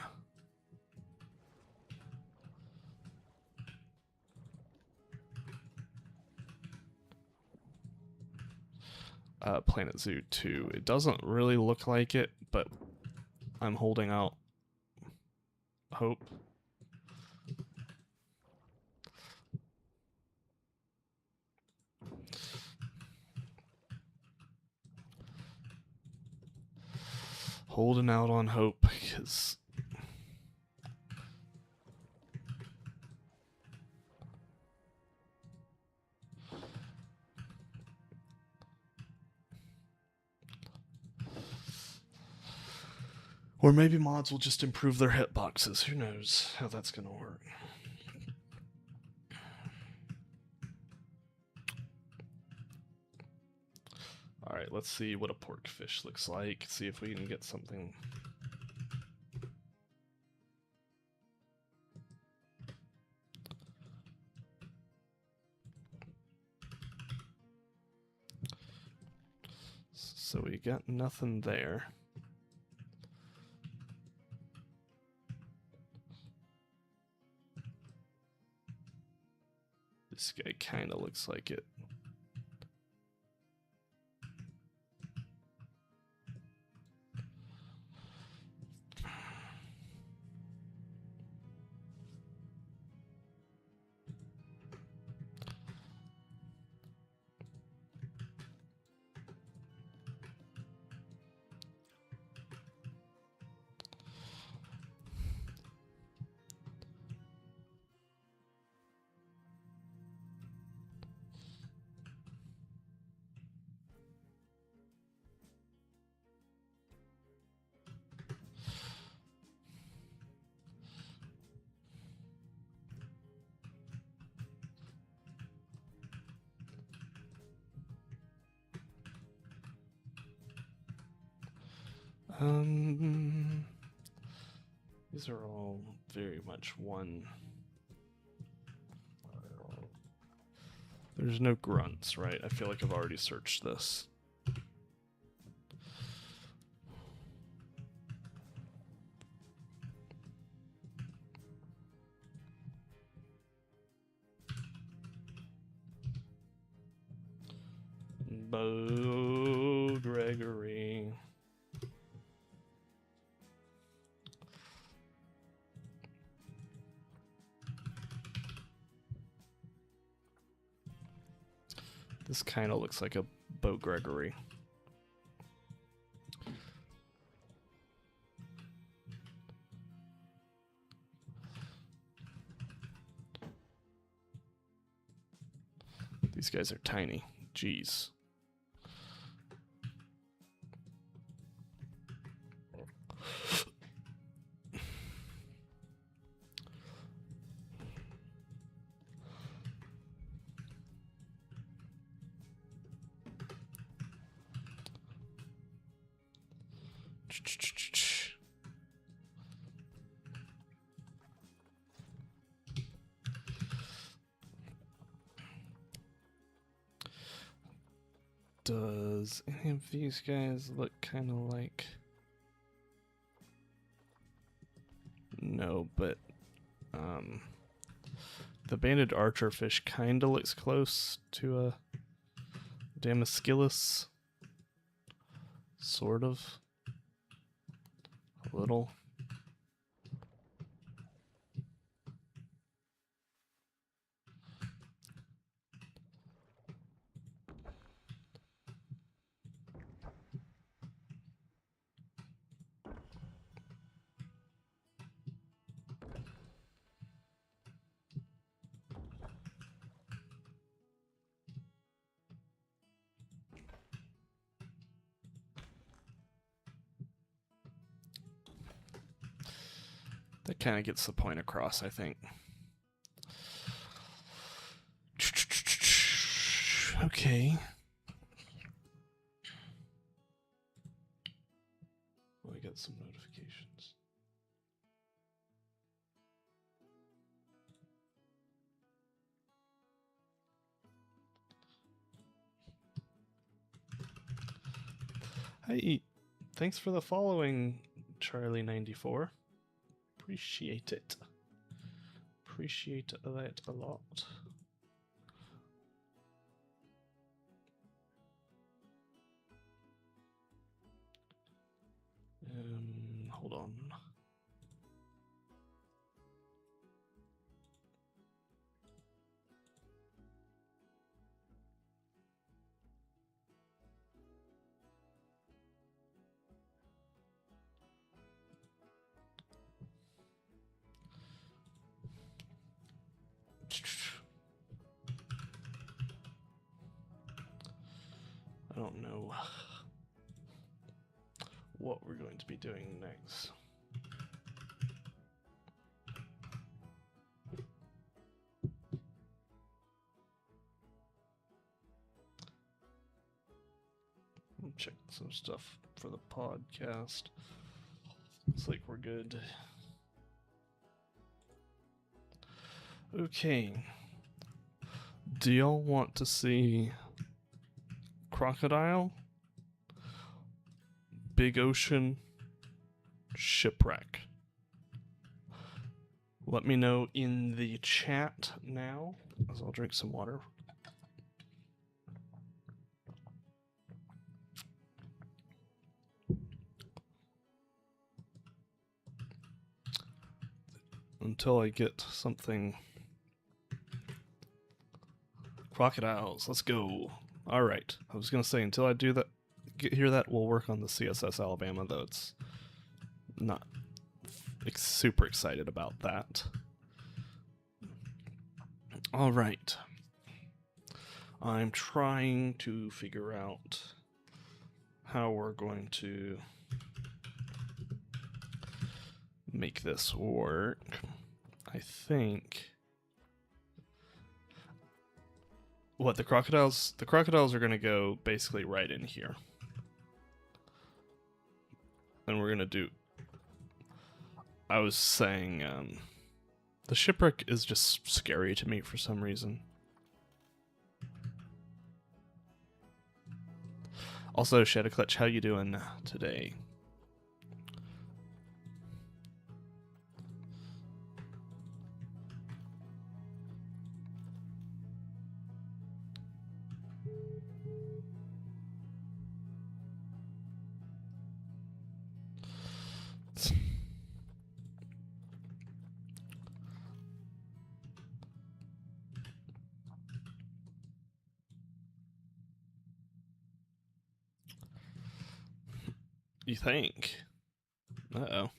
Planet Zoo 2. It doesn't really look like it, but I'm holding out hope. Holding out on hope, because or maybe mods will just improve their hitboxes. Who knows how that's going to work. Alright, let's see what a pork fish looks like. See if we can get something. So we got nothing there. This guy kind of looks like it. These are all very much one. There's no grunts, right? I feel like I've already searched this. Bo Gregory. This kind of looks like a Bo Gregory. These guys are tiny. Jeez. Does any of these guys look kind of like... No, but the banded archerfish kind of looks close to a Damascillus. Sort of. A little. That kind of gets the point across, I think. Okay. Well, we got some notifications. Hey, thanks for the following, Charlie94. Appreciate it. Appreciate that a lot. Hold on. I don't know what we're going to be doing next. I'll check some stuff for the podcast. Looks like we're good. Okay. Do y'all want to see crocodile, big ocean, shipwreck? Let me know in the chat now, as I'll drink some water. Until I get something. Crocodiles, let's go. All right. I was gonna say until I do that, hear that, we'll work on the CSS Alabama. Though it's not super excited about that. All right. I'm trying to figure out how we're going to make this work. I think. What, the crocodiles? The crocodiles are going to go basically right in here. And we're going to do... I was saying, the shipwreck is just scary to me for some reason. Also, Shadowclutch, how you doing today? You think? Uh-oh.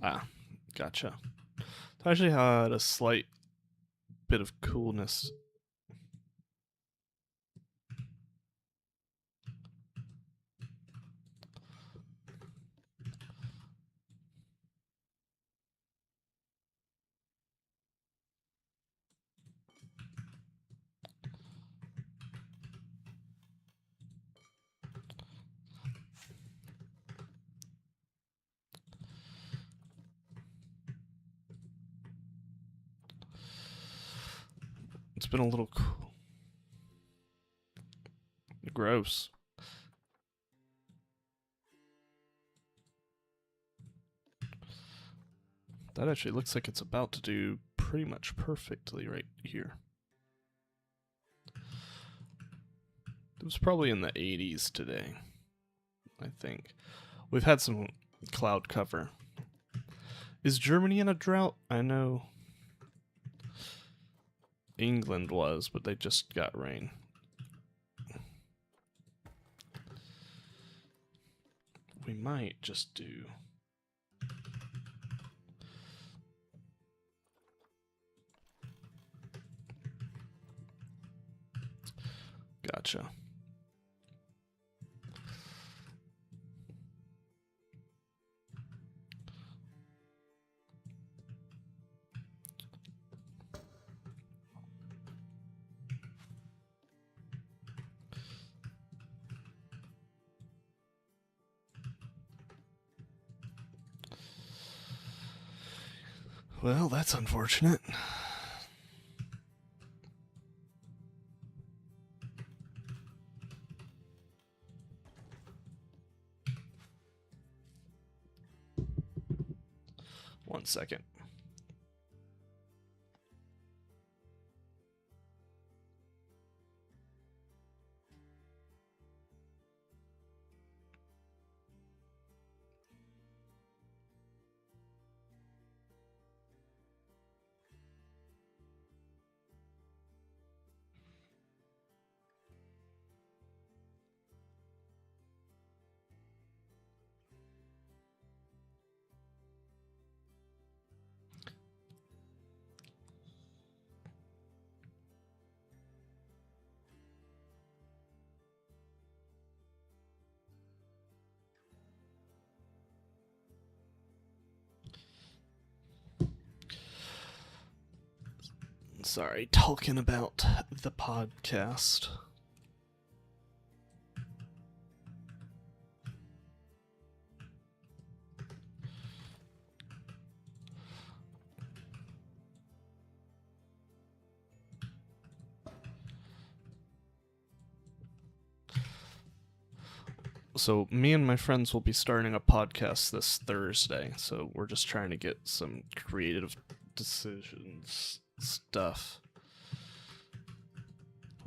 Ah, gotcha. It actually had a slight bit of coolness. It's been a little gross. That actually looks like it's about to do pretty much perfectly right here. It was probably in the 80s today, I think. We've had some cloud cover. Is Germany in a drought? I know England was, but they just got rain. We might just do... Gotcha. Well, that's unfortunate. One second. Sorry, talking about the podcast. So me and my friends will be starting a podcast this Thursday, so we're just trying to get some creative decisions stuff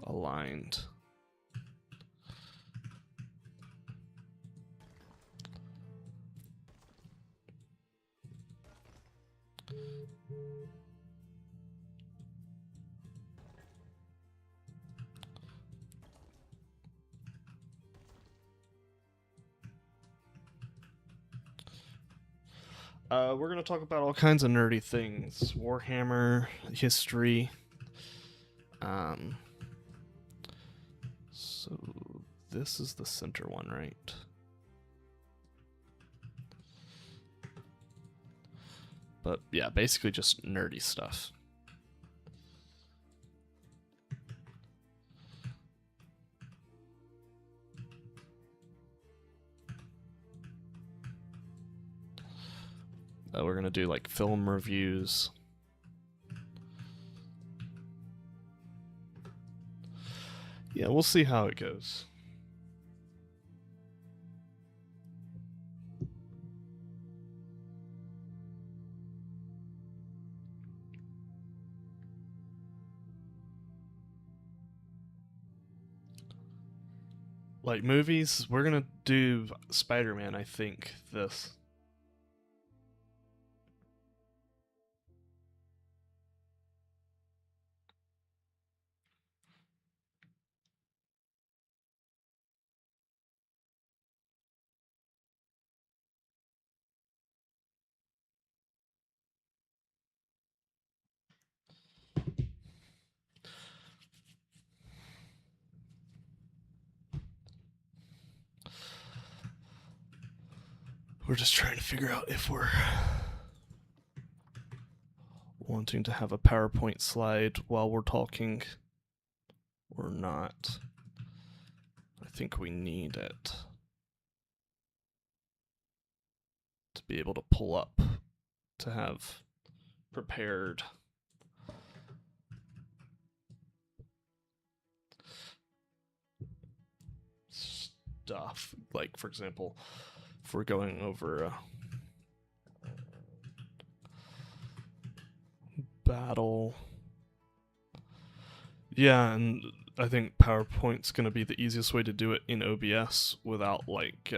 aligned. We're going to talk about all kinds of nerdy things. Warhammer, history. So this is the center one, right? But yeah, basically just nerdy stuff. We're going to do like film reviews. Yeah, we'll see how it goes. Like movies, we're going to do Spider-Man, I think, this. We're just trying to figure out if we're wanting to have a PowerPoint slide while we're talking or not. I think we need it to be able to pull up, to have prepared. stuff. Like, for example, if we're going over battle. Yeah, and I think PowerPoint's going to be the easiest way to do it in OBS without, like,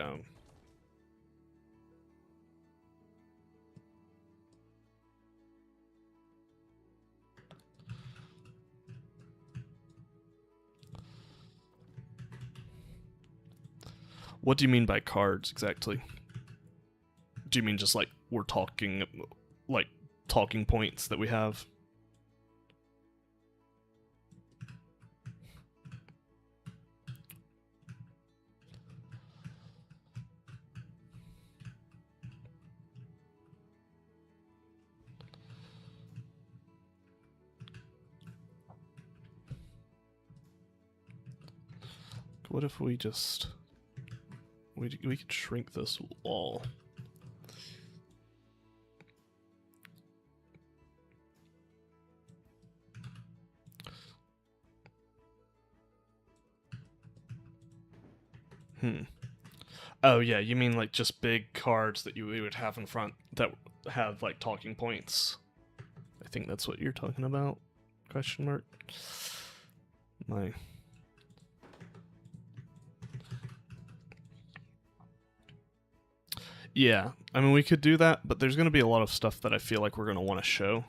what do you mean by cards exactly? Do you mean just like we're talking, like talking points that we have? What if we just we could shrink this wall? Oh yeah, you mean like just big cards that we would have in front that have like talking points. I think that's what you're talking about. Question mark. My. Yeah, I mean we could do that, but there's going to be a lot of stuff that I feel like we're going to want to show.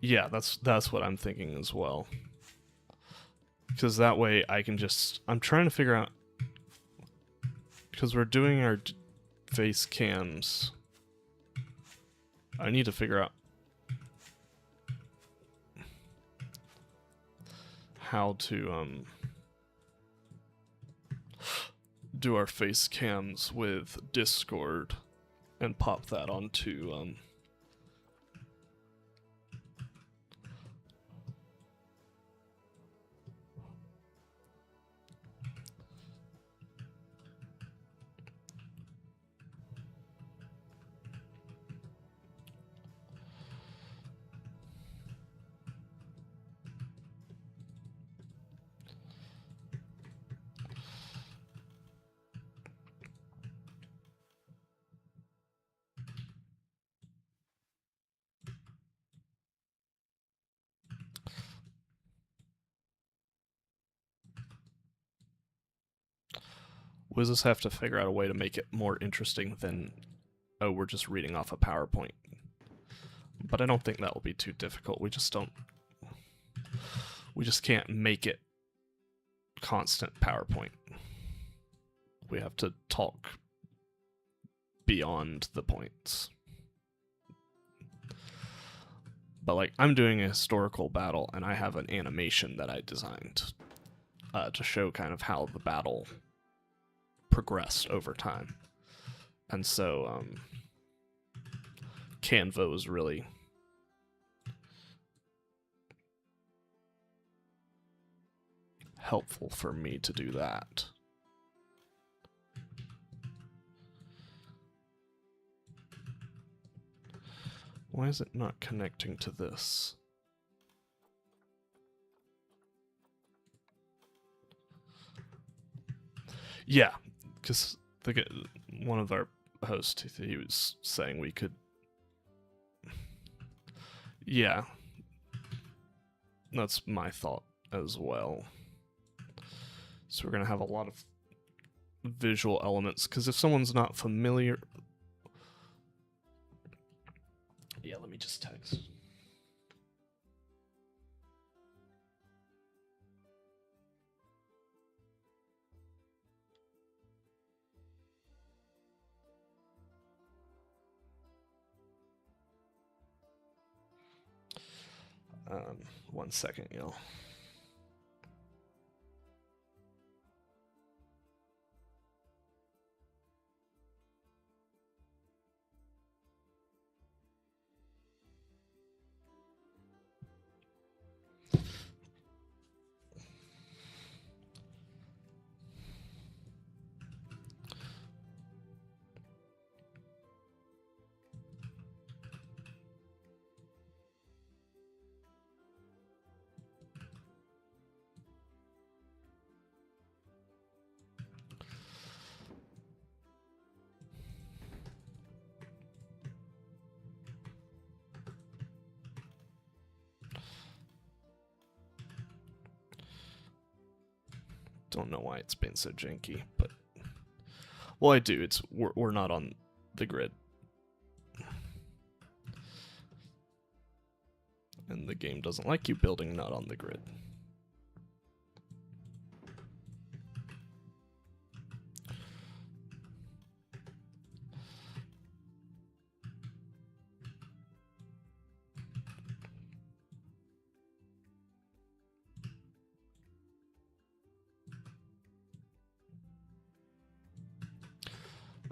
Yeah, that's what I'm thinking as well. Because that way I can just... I'm trying to figure out... Because we're doing our face cams. I need to figure out how to do our face cams with Discord and pop that onto we'll just have to figure out a way to make it more interesting than, oh, we're just reading off a PowerPoint. But I don't think that will be too difficult. We just can't make it constant PowerPoint. We have to talk beyond the points. But like, I'm doing a historical battle, and I have an animation that I designed to show kind of how the battle progressed over time. And so Canva was really helpful for me to do that. Why is it not connecting to this? Yeah, because one of our hosts, he was saying we could... Yeah. That's my thought as well. So we're going to have a lot of visual elements, because if someone's not familiar... Yeah, let me just text. One second, y'all. Don't know why it's been so janky, but well, I do. We're not on the grid, and the game doesn't like you building not on the grid.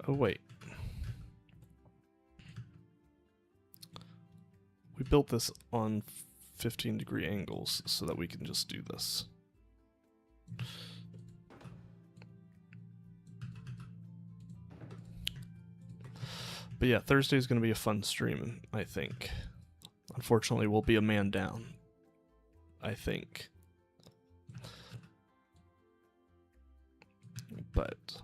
Oh, wait. We built this on 15-degree angles so that we can just do this. But yeah, Thursday is going to be a fun stream, I think. Unfortunately, we'll be a man down, I think. But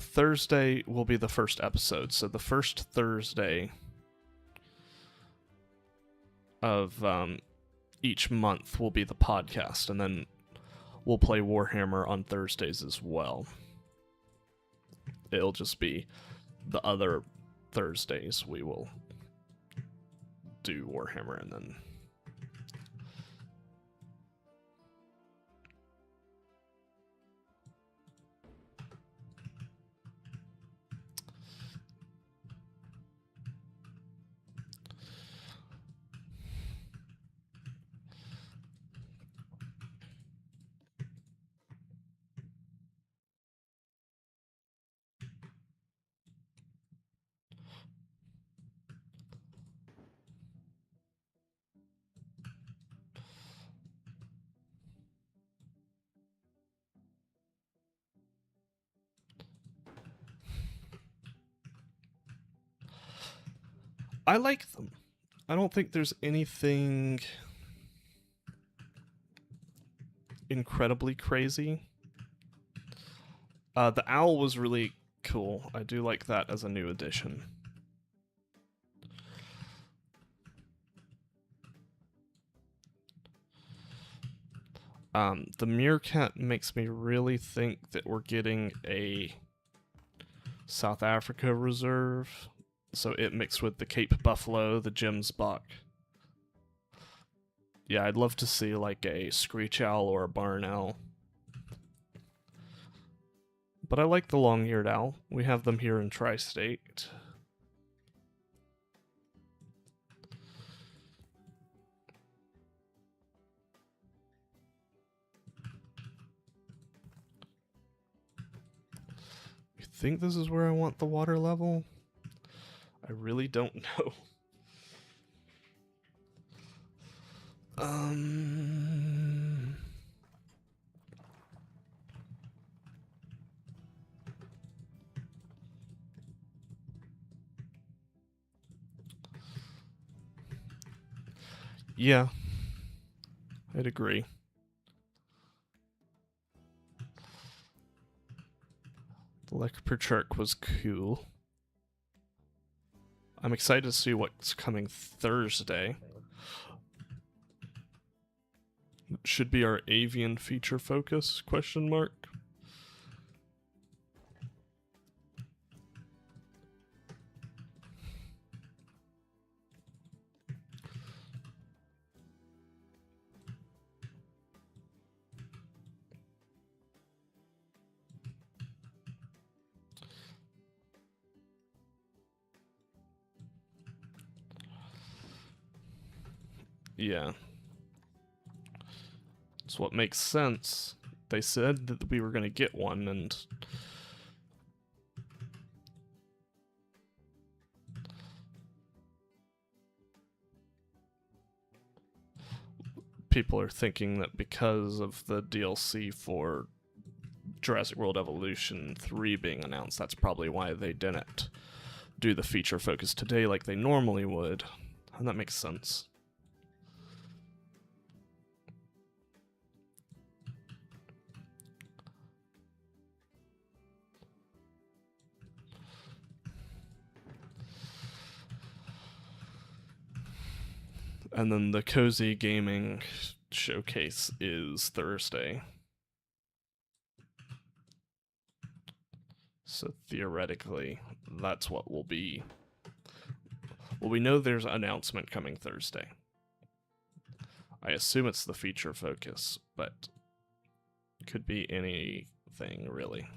Thursday will be the first episode. So the first Thursday of each month will be the podcast, and then we'll play Warhammer on Thursdays as well. It'll just be the other Thursdays we will do Warhammer, and then I like them. I don't think there's anything incredibly crazy. The owl was really cool. I do like that as a new addition. The meerkat makes me really think that we're getting a South Africa reserve. So it mixed with the Cape Buffalo, the Gemsbok. Yeah, I'd love to see like a screech owl or a barn owl. But I like the long-eared owl. We have them here in Tri-State. You think this is where I want the water level? I really don't know. Yeah, I'd agree. The Leopard was cool. I'm excited to see what's coming Thursday. It should be our avian feature focus, question mark. Yeah. It's what makes sense. They said that we were going to get one, and people are thinking that because of the DLC for Jurassic World Evolution 3 being announced, that's probably why they didn't do the feature focus today like they normally would. And that makes sense. And then the Cozy Gaming showcase is Thursday. So theoretically, that's what will be. Well, we know there's an announcement coming Thursday. I assume it's the feature focus, but it could be anything, really.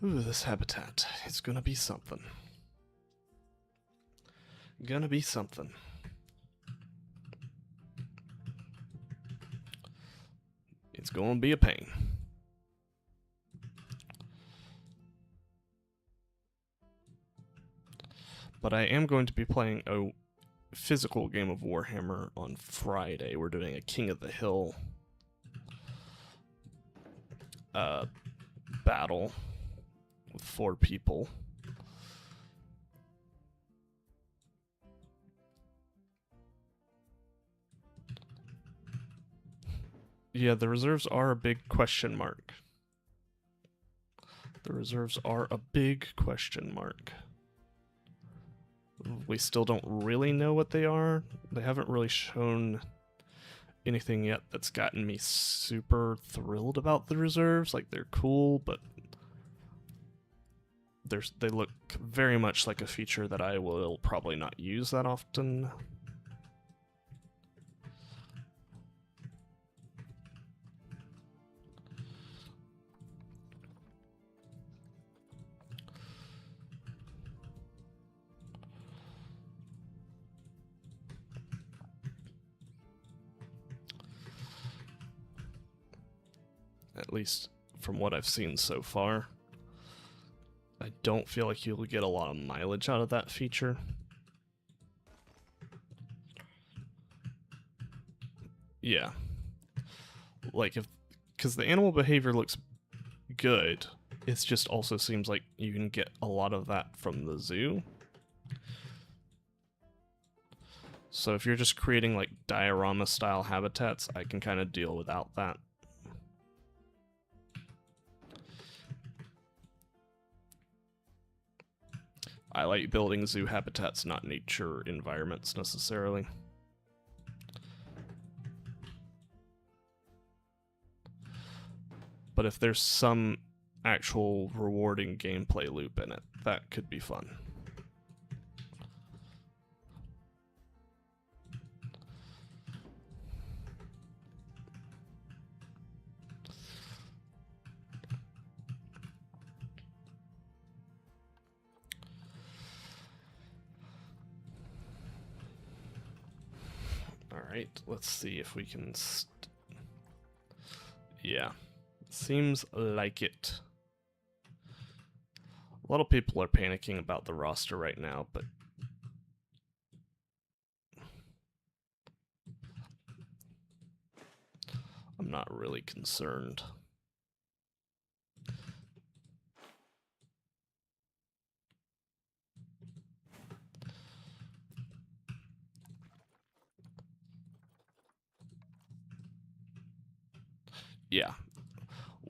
Ooh, this habitat. It's gonna be something. Gonna be something. It's gonna be a pain. But I am going to be playing a physical game of Warhammer on Friday. We're doing a King of the Hill battle with 4 people. Yeah, the reserves are a big question mark. The reserves are a big question mark. We still don't really know what they are. They haven't really shown anything yet that's gotten me super thrilled about the reserves. Like, they're cool, but they look very much like a feature that I will probably not use that often. At least from what I've seen so far. I don't feel like you'll get a lot of mileage out of that feature. Yeah. Like, because the animal behavior looks good, it just also seems like you can get a lot of that from the zoo. So if you're just creating like diorama style habitats, I can kind of deal without that. I like building zoo habitats, not nature environments necessarily. But if there's some actual rewarding gameplay loop in it, that could be fun. Alright, let's see if we can... Yeah, seems like it. A lot of people are panicking about the roster right now, but... I'm not really concerned. Yeah.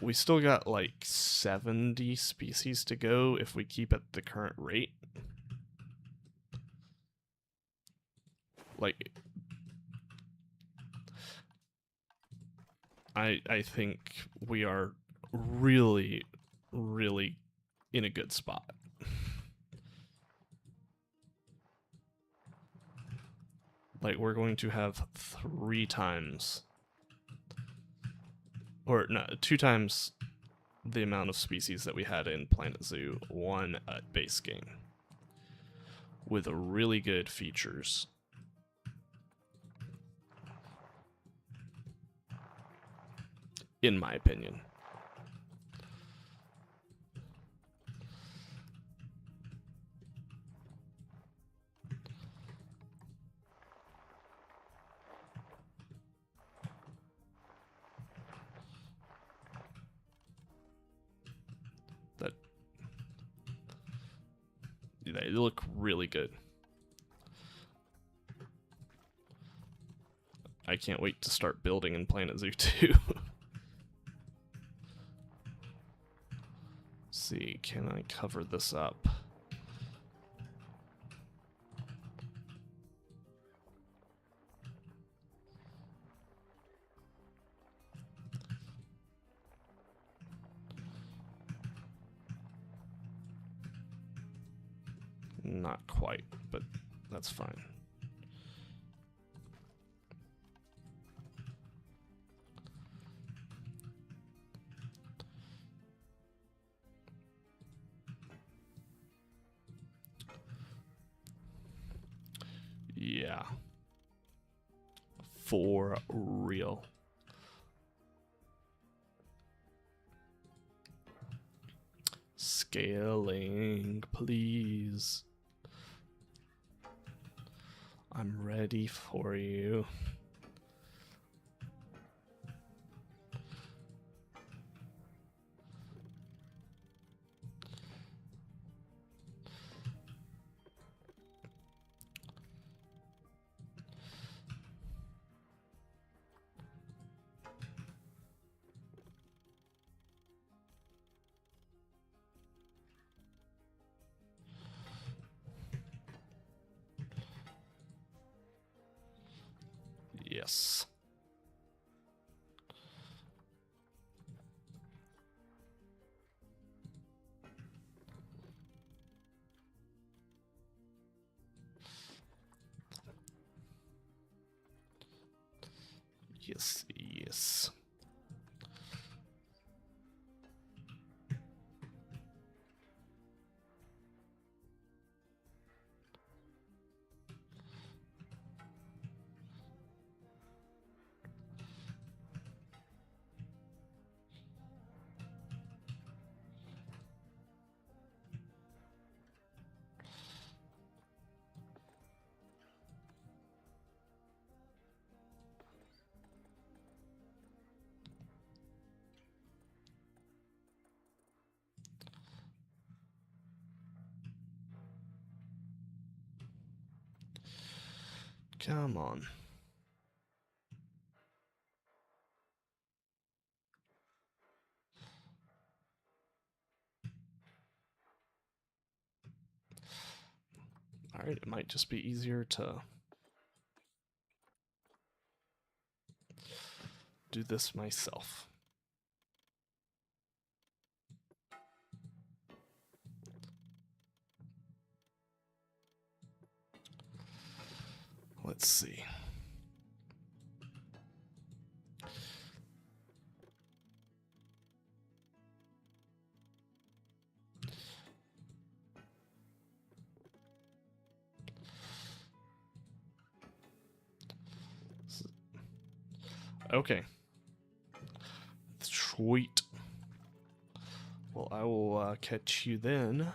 We still got like 70 species to go if we keep at the current rate. Like, I think we are really, really in a good spot. Like, we're going to have 3 times, or no, 2 times the amount of species that we had in Planet Zoo 1 at base game. with really good features. In my opinion. They look really good. I can't wait to start building in Planet Zoo 2. See, can I cover this up? Not quite, but that's fine. Yeah. For real. Scaling, please. I'm ready for you. Yes. Yes, yes. Come on. Alright, it might just be easier to do this myself. Let's see. Okay. Sweet. Well, I will catch you then.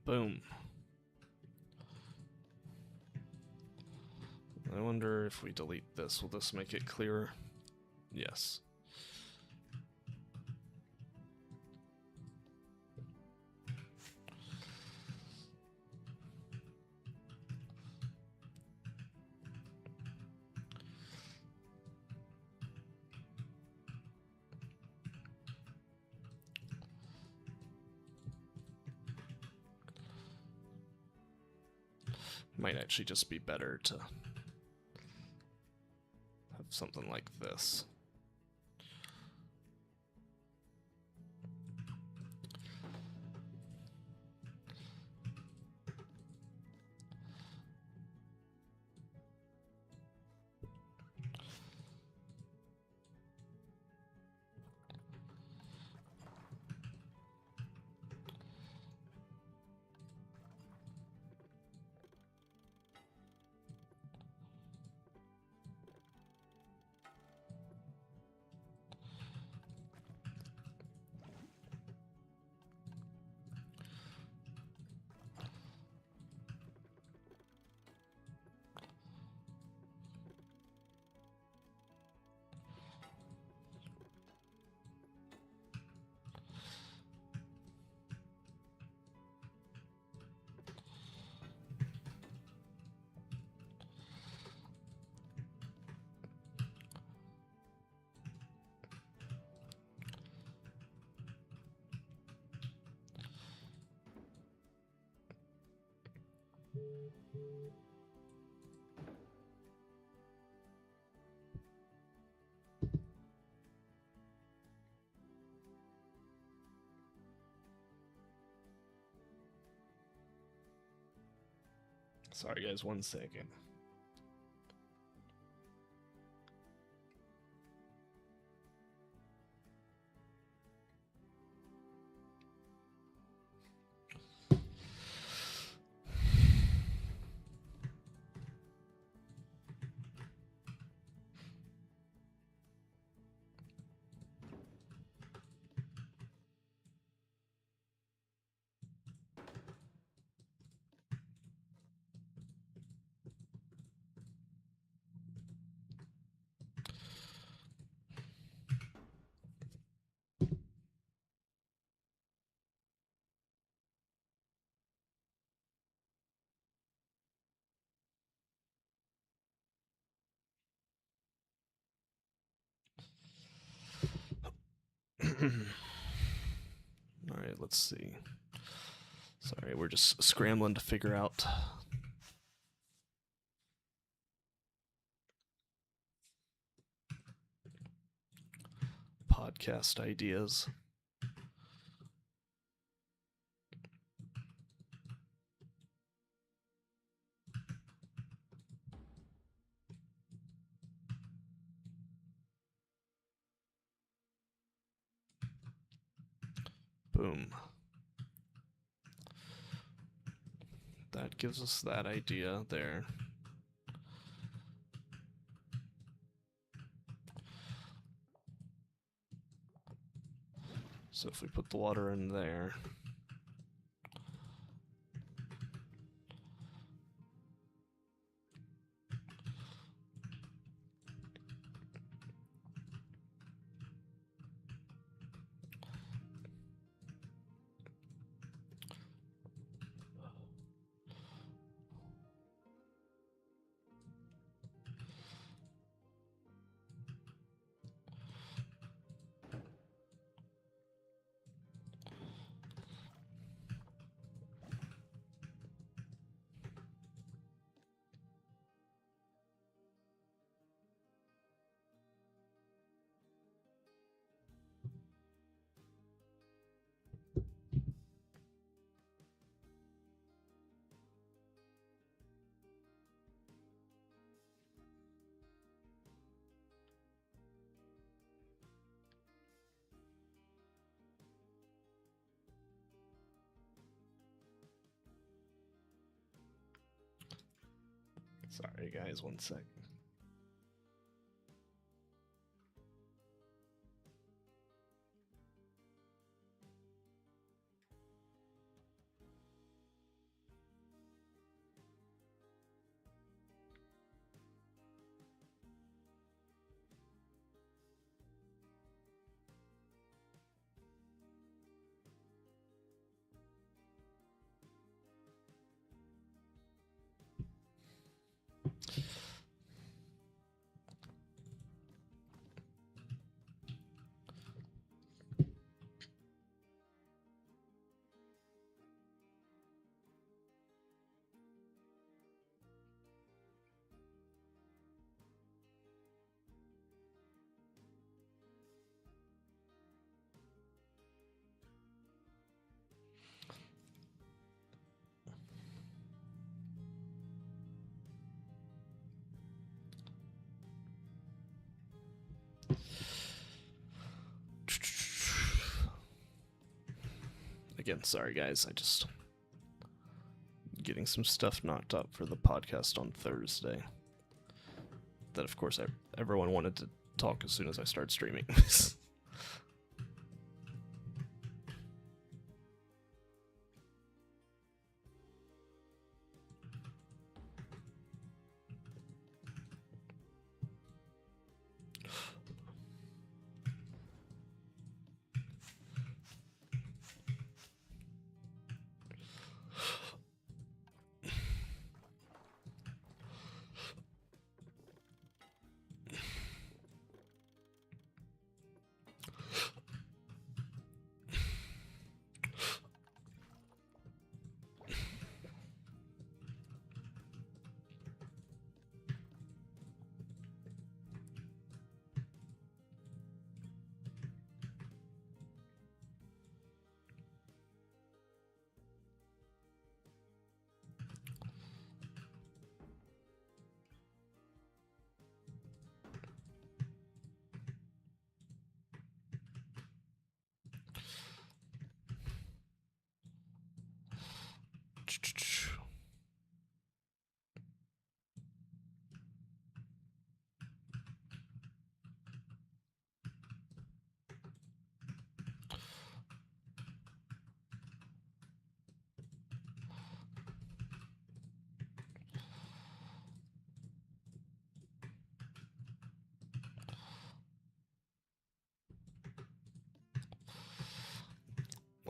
Boom. I wonder if we delete this, will this make it clearer? Yes. Might actually just be better to have something like this. Sorry guys, 1 second. All right, let's see. Sorry, we're just scrambling to figure out podcast ideas. Boom. That gives us that idea there. So if we put the water in there, sorry guys, 1 second. Again, sorry guys, I just getting some stuff knocked up for the podcast on Thursday. That of course everyone wanted to talk as soon as I started streaming.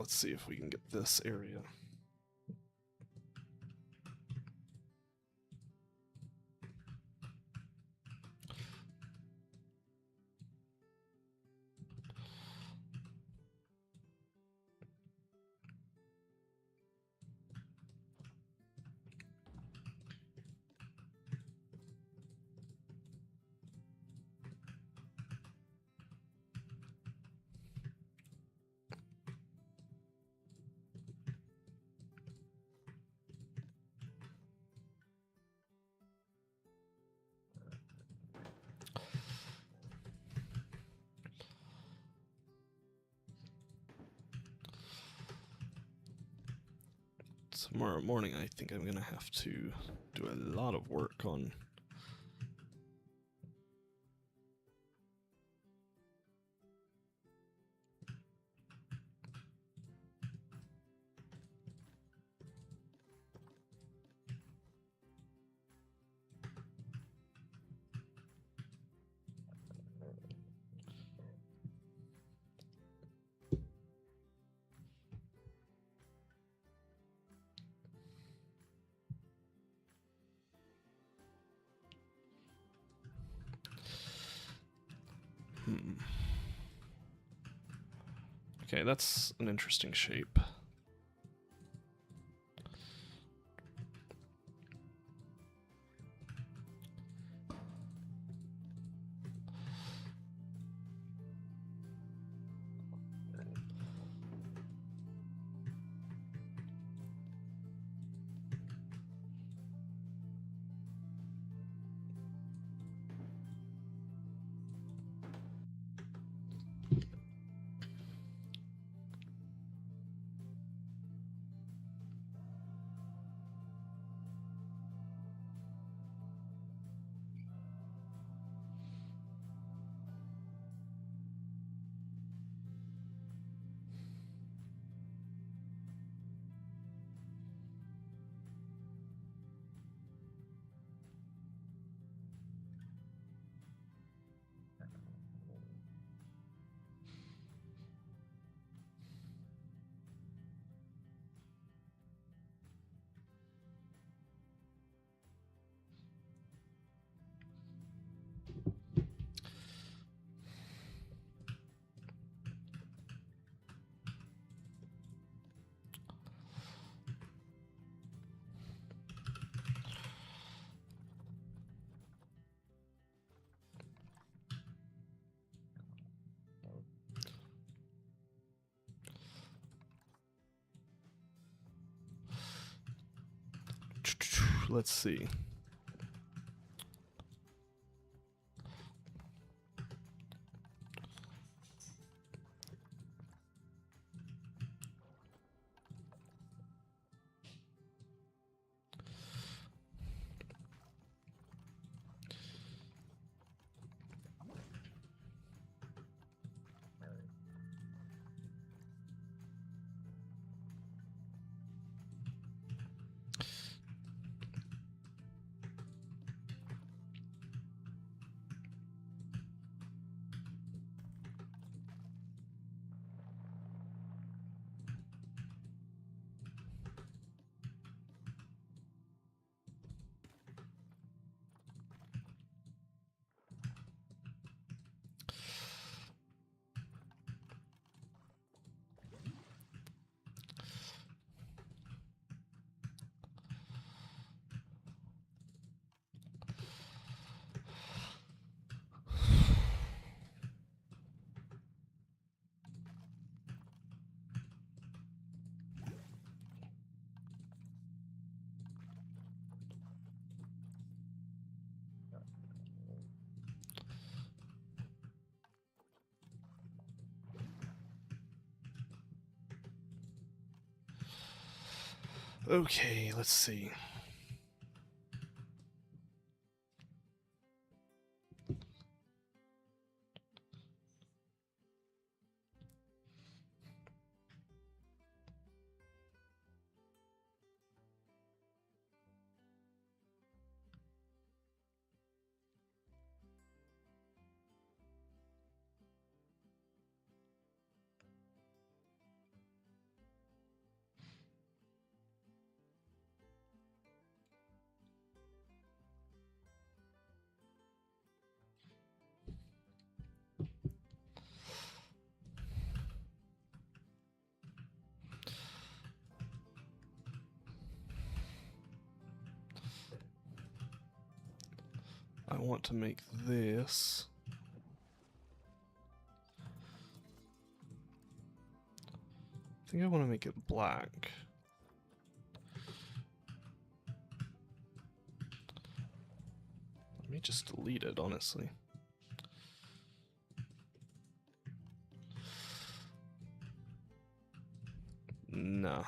Let's see if we can get this area. Tomorrow morning, I think I'm gonna have to do a lot of work on Okay, that's an interesting shape. Let's see. Okay, let's see. I want to make this. I think I want to make it black. Let me just delete it, honestly. No.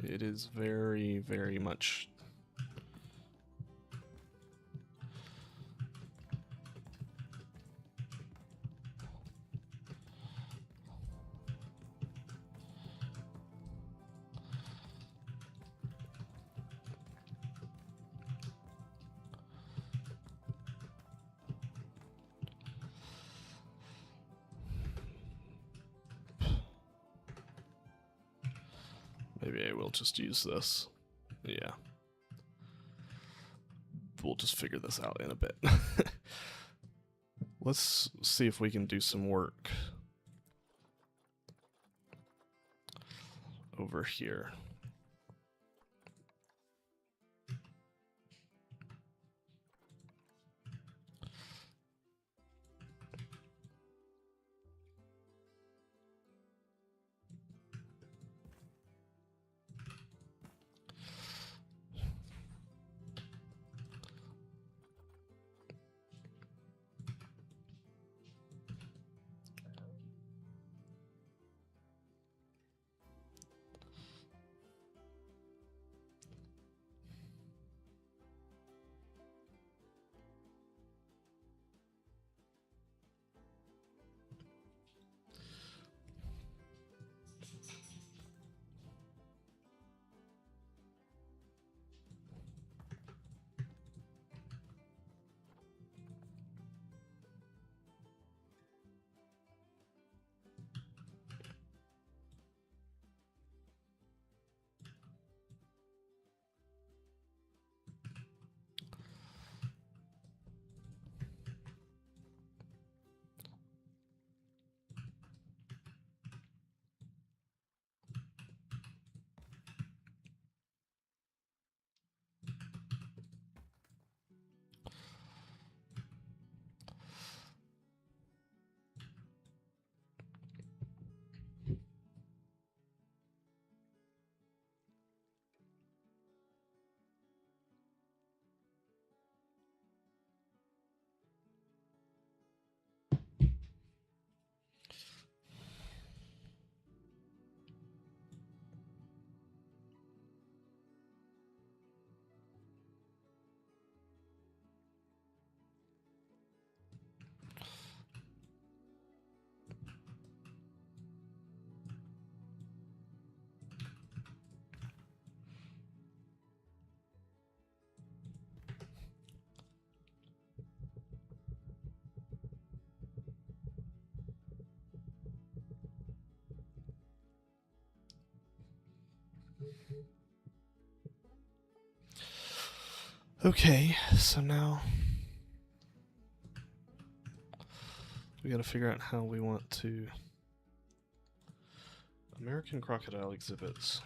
It is very, very much. Maybe I will just use this. Yeah. We'll just figure this out in a bit. Let's see if we can do some work over here. Okay, so now we gotta figure out how we want to. American crocodile exhibits.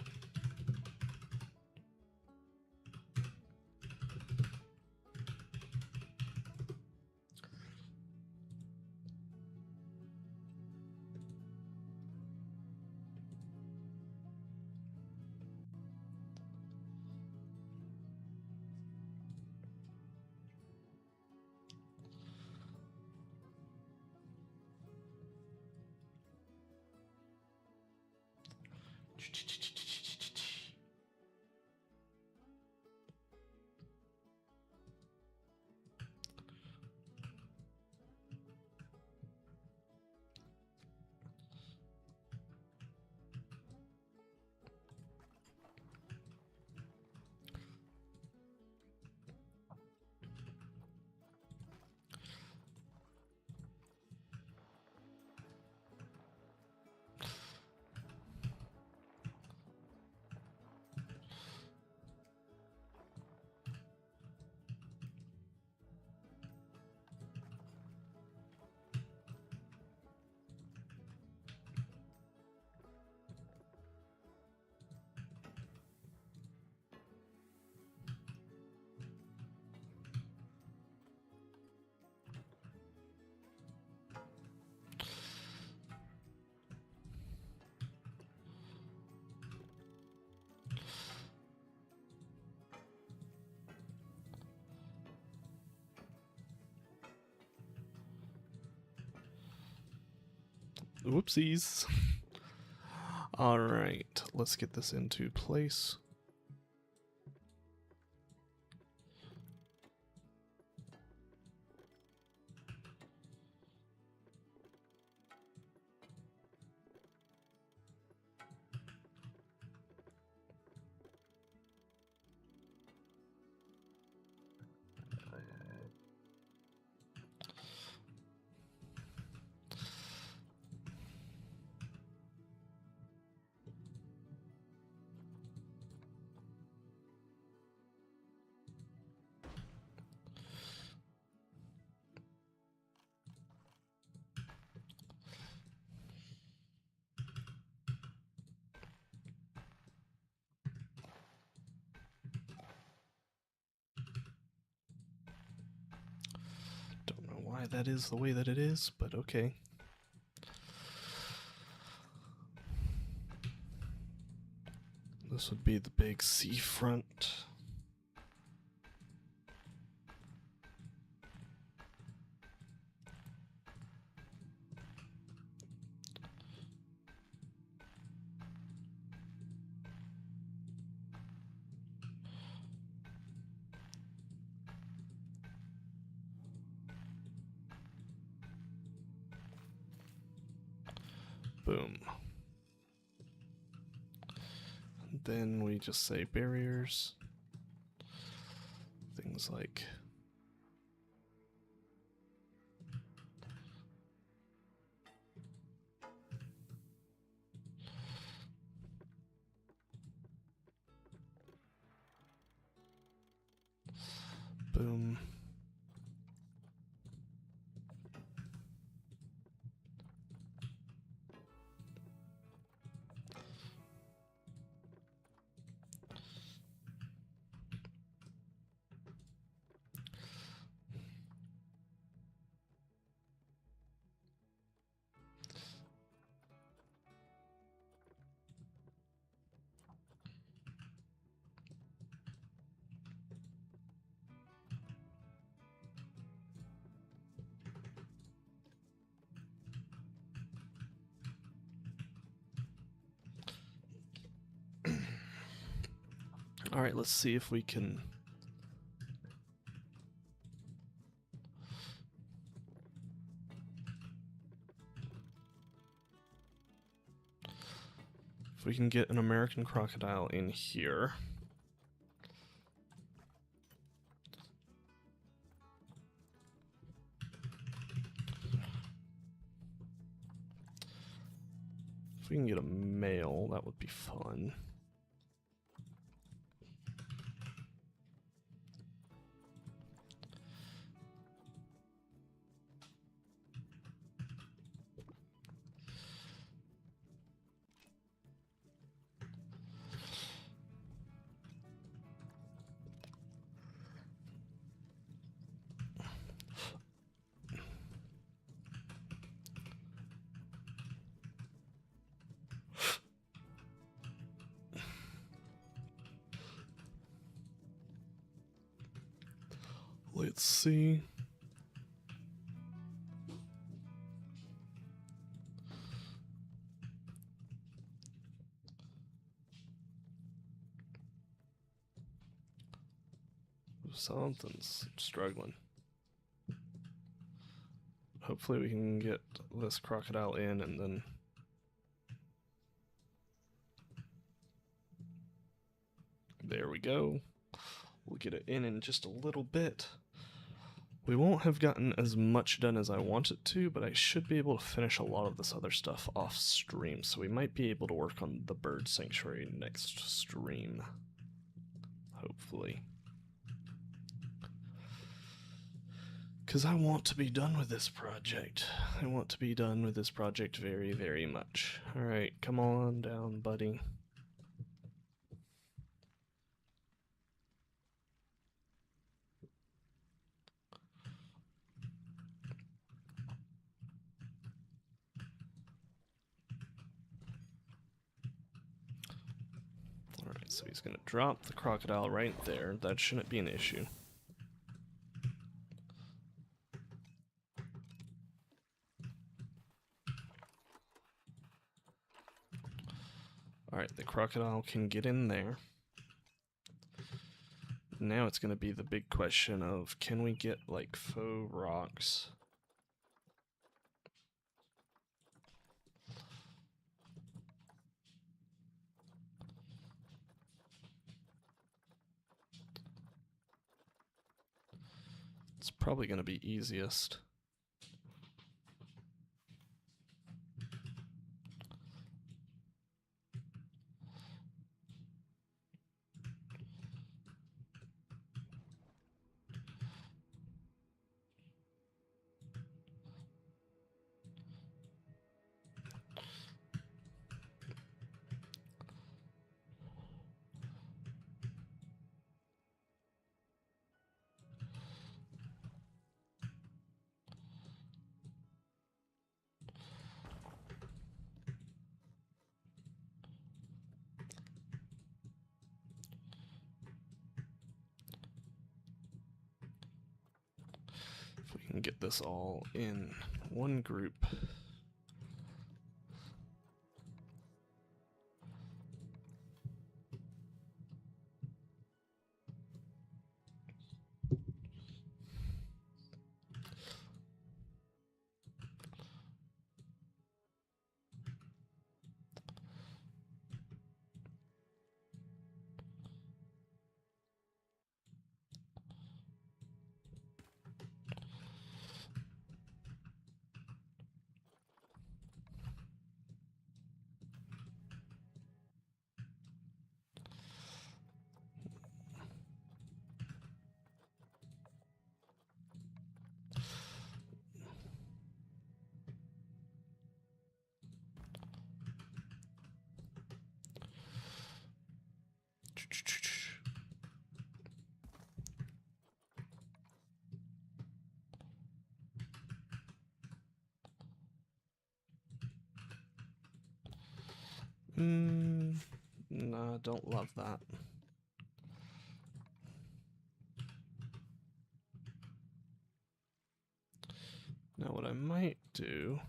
Whoopsies. Alright, let's get this into place. Don't know why that is the way that it is, but okay. This would be the big seafront. Boom. And then we just say barriers. Things like boom. All right, let's see if we can get an American crocodile in here. If we can get a male, that would be fun. Let's see. Something's struggling. Hopefully we can get this crocodile in and then there we go. We'll get it in just a little bit. We won't have gotten as much done as I want it to, but I should be able to finish a lot of this other stuff off stream, so we might be able to work on the bird sanctuary next stream. Hopefully. Because I want to be done with this project. I want to be done with this project very, very much. Alright, come on down, buddy. Alright, so he's going to drop the crocodile right there. That shouldn't be an issue. Alright, the crocodile can get in there. Now it's going to be the big question of, can we get like faux rocks? It's probably going to be easiest. If we can get this all in one group. No, don't love that. Now what I might do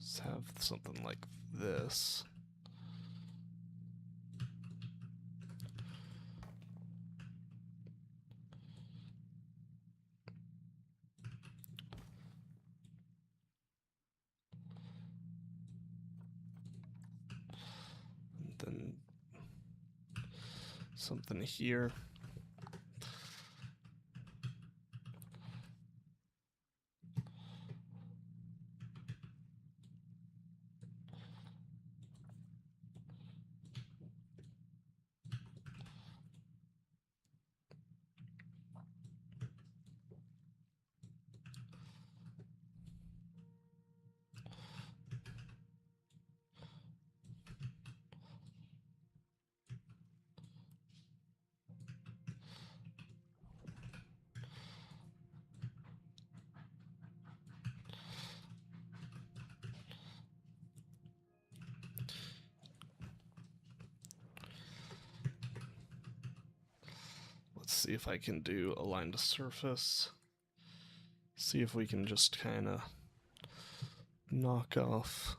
is have something like this. Then something here. See if I can do align to surface. See if we can just kind of knock off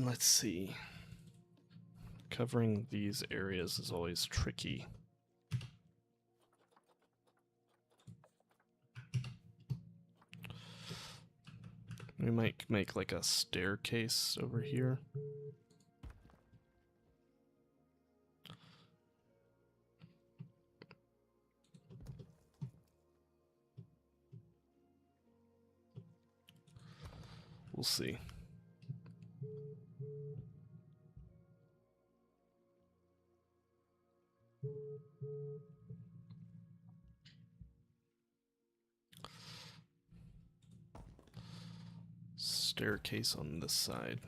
let's see. Covering these areas is always tricky. We might make like a staircase over here. We'll see. Staircase on this side.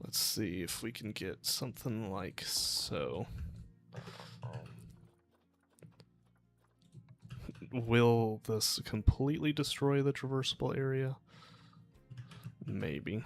Let's see if we can get something like so. Will this completely destroy the traversable area? Maybe.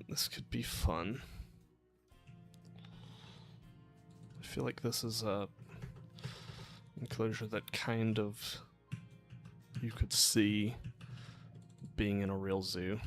This could be fun. I feel like this is a enclosure that kind of you could see being in a real zoo.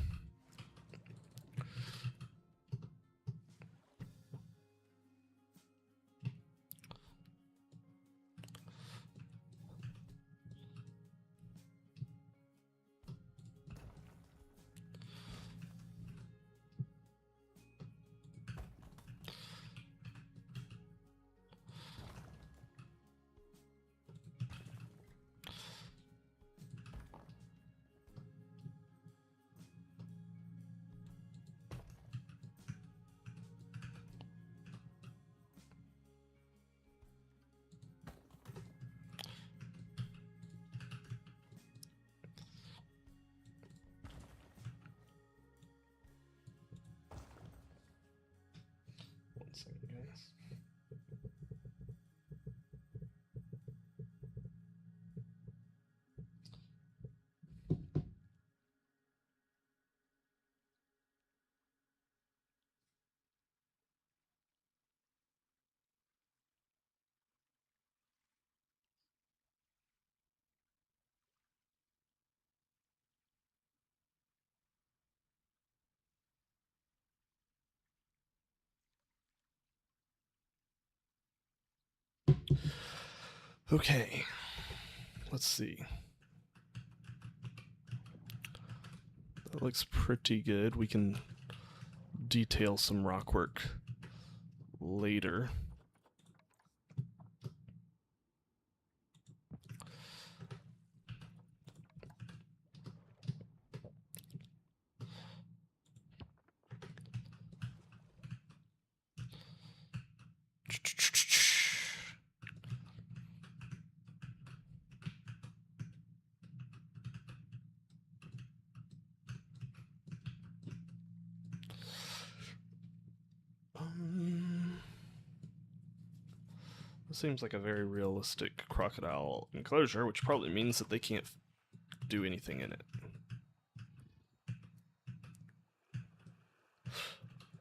Second, guys. Okay, let's see. That looks pretty good. We can detail some rock work later. This seems like a very realistic crocodile enclosure, which probably means that they can't do anything in it.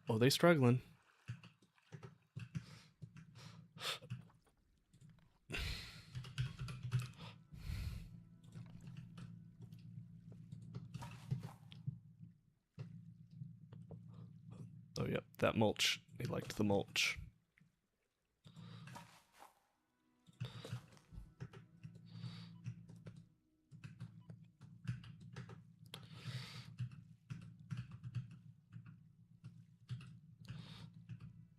Oh, they struggling. So yep, that mulch. He liked the mulch.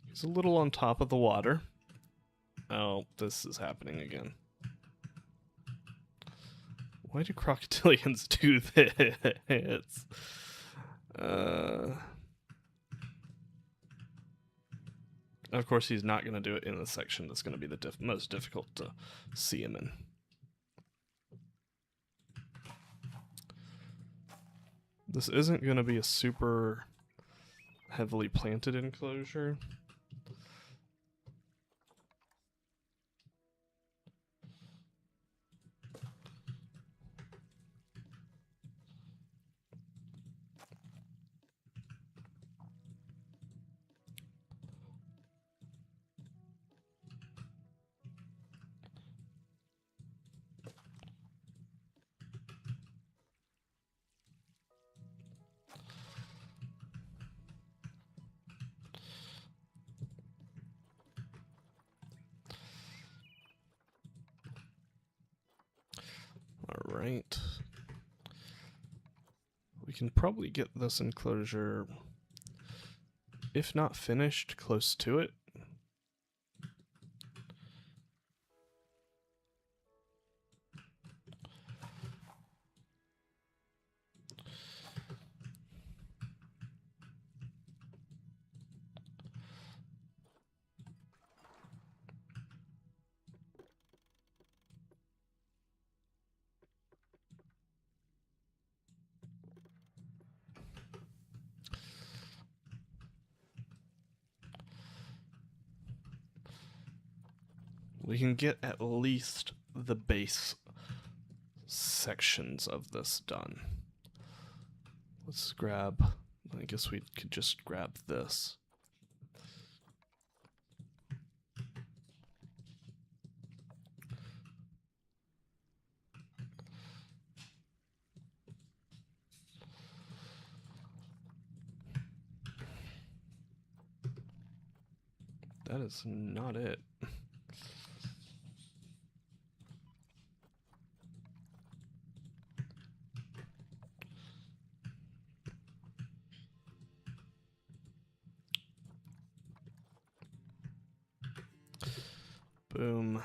He's a little on top of the water. Oh, this is happening again. Why do crocodilians do this? Of course, he's not going to do it in the section that's going to be the most difficult to see him in. This isn't going to be a super heavily planted enclosure. Alright. We can probably get this enclosure, if not finished, close to it. We can get at least the base sections of this done. Let's grab, I guess we could just grab this. That is not it. Boom.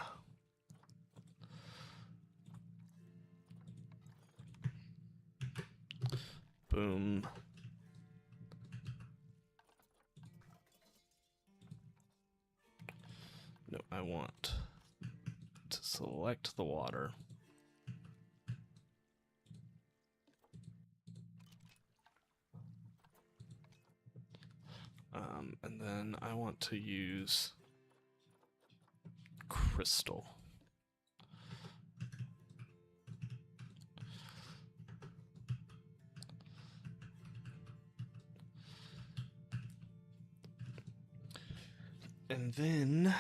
Boom. No, I want to select the water. And then I want to use crystal. And then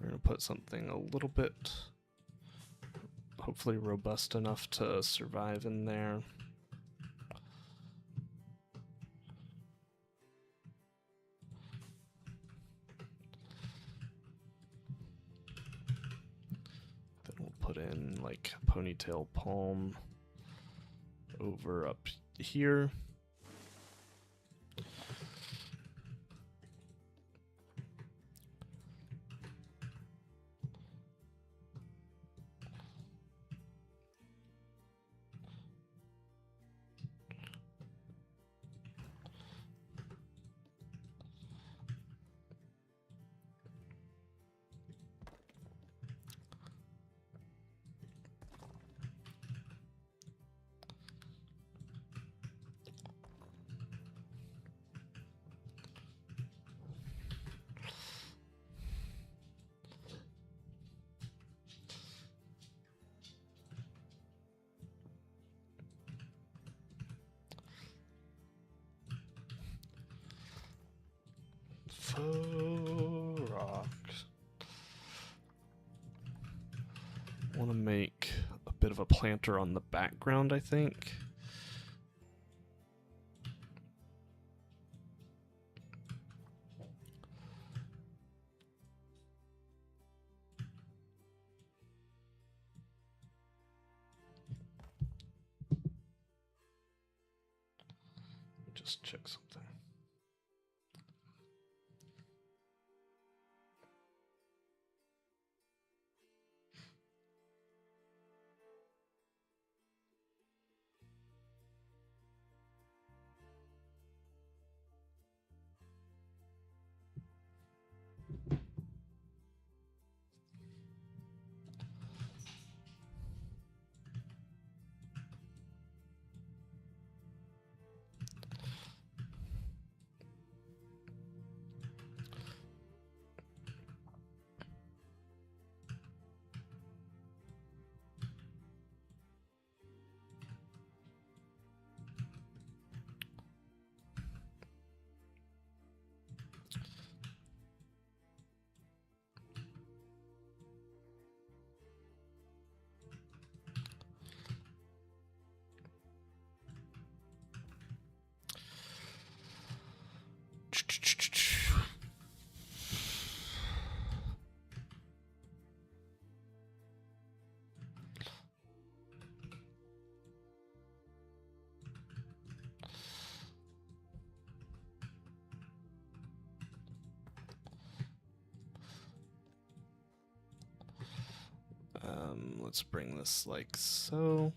we're going to put something a little bit, hopefully robust enough to survive in there. Then we'll put in like a ponytail palm over up here. Faux rocks. a planter on the background, I think. Just check something. Let's bring this like so.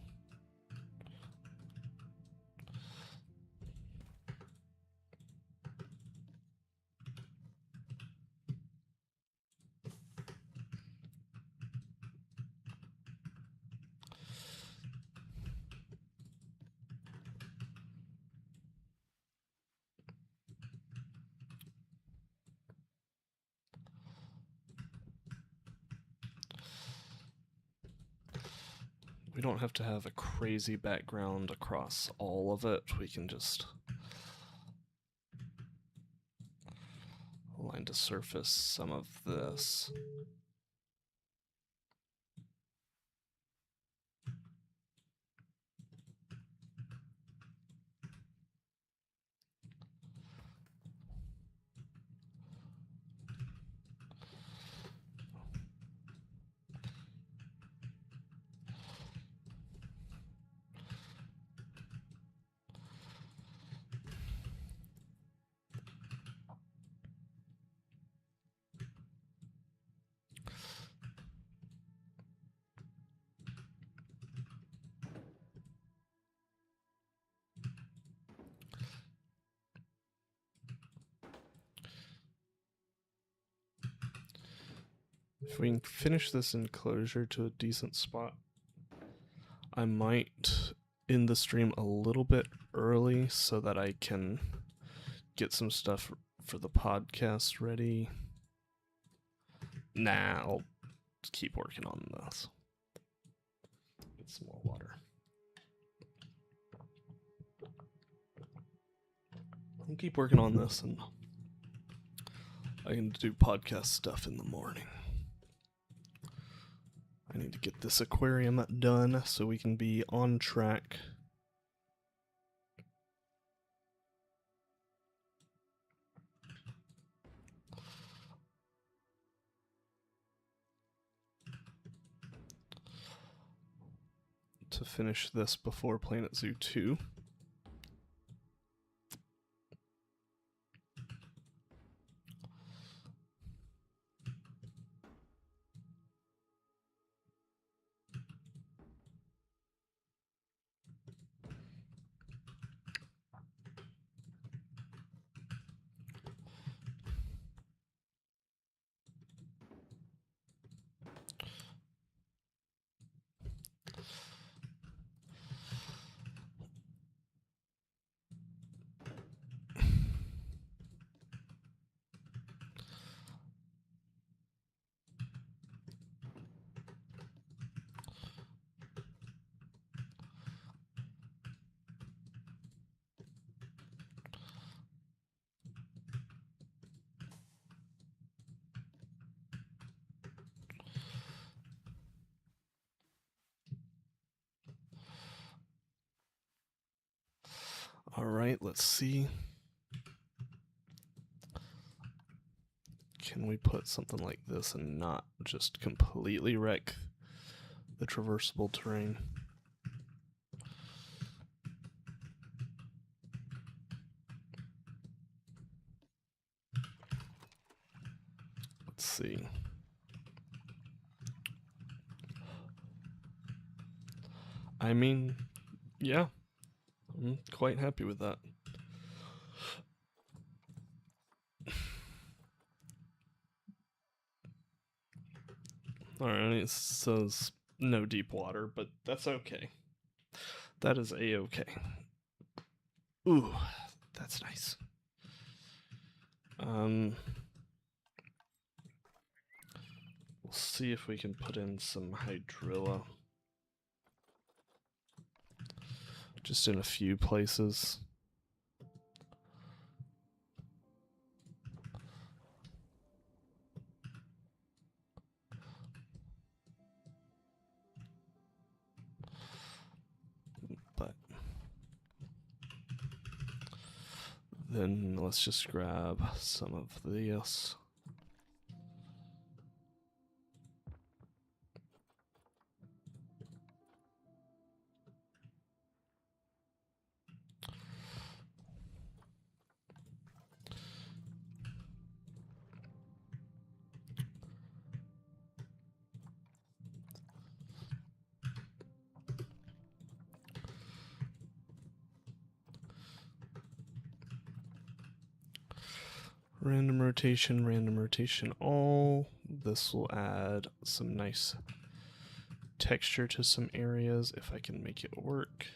We don't have to have a crazy background across all of it. We can just align to surface some of this. If we can finish this enclosure to a decent spot, I might end the stream a little bit early so that I can get some stuff for the podcast ready. Nah, I'll keep working on this. Get some more water. I'll keep working on this and I can do podcast stuff in the morning. I need to get this aquarium done so we can be on track. To finish this before Planet Zoo 2. All right, let's see. Can we put something like this and not just completely wreck the traversable terrain? Let's see. I mean, yeah, I'm quite happy with that. Alright, it says no deep water, but that's okay. That is a-okay. Ooh, that's nice. We'll see if we can put in some hydrilla. Just in a few places. But then let's just grab some of this. Random rotation all. This will add some nice texture to some areas if I can make it work.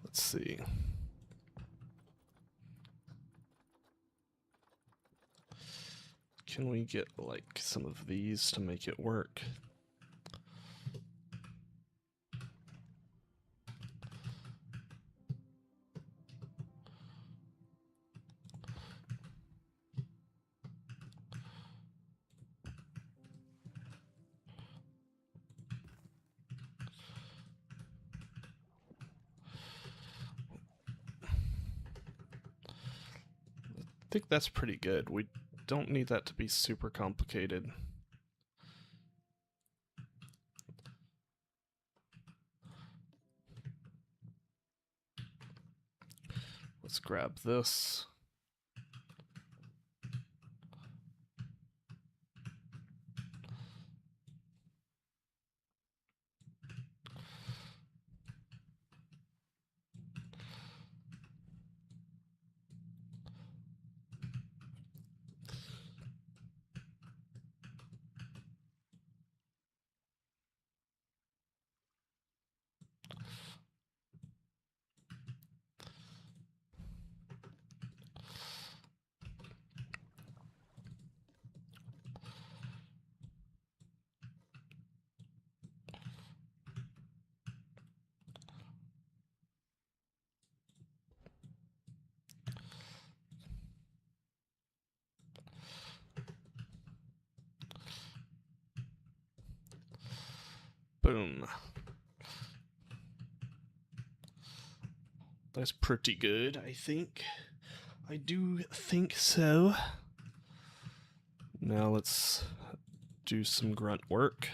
Let's see. Can we get like some of these to make it work? I think that's pretty good. We don't need that to be super complicated. Let's grab this. Boom. That's pretty good, I think. I do think so. Now let's do some grunt work.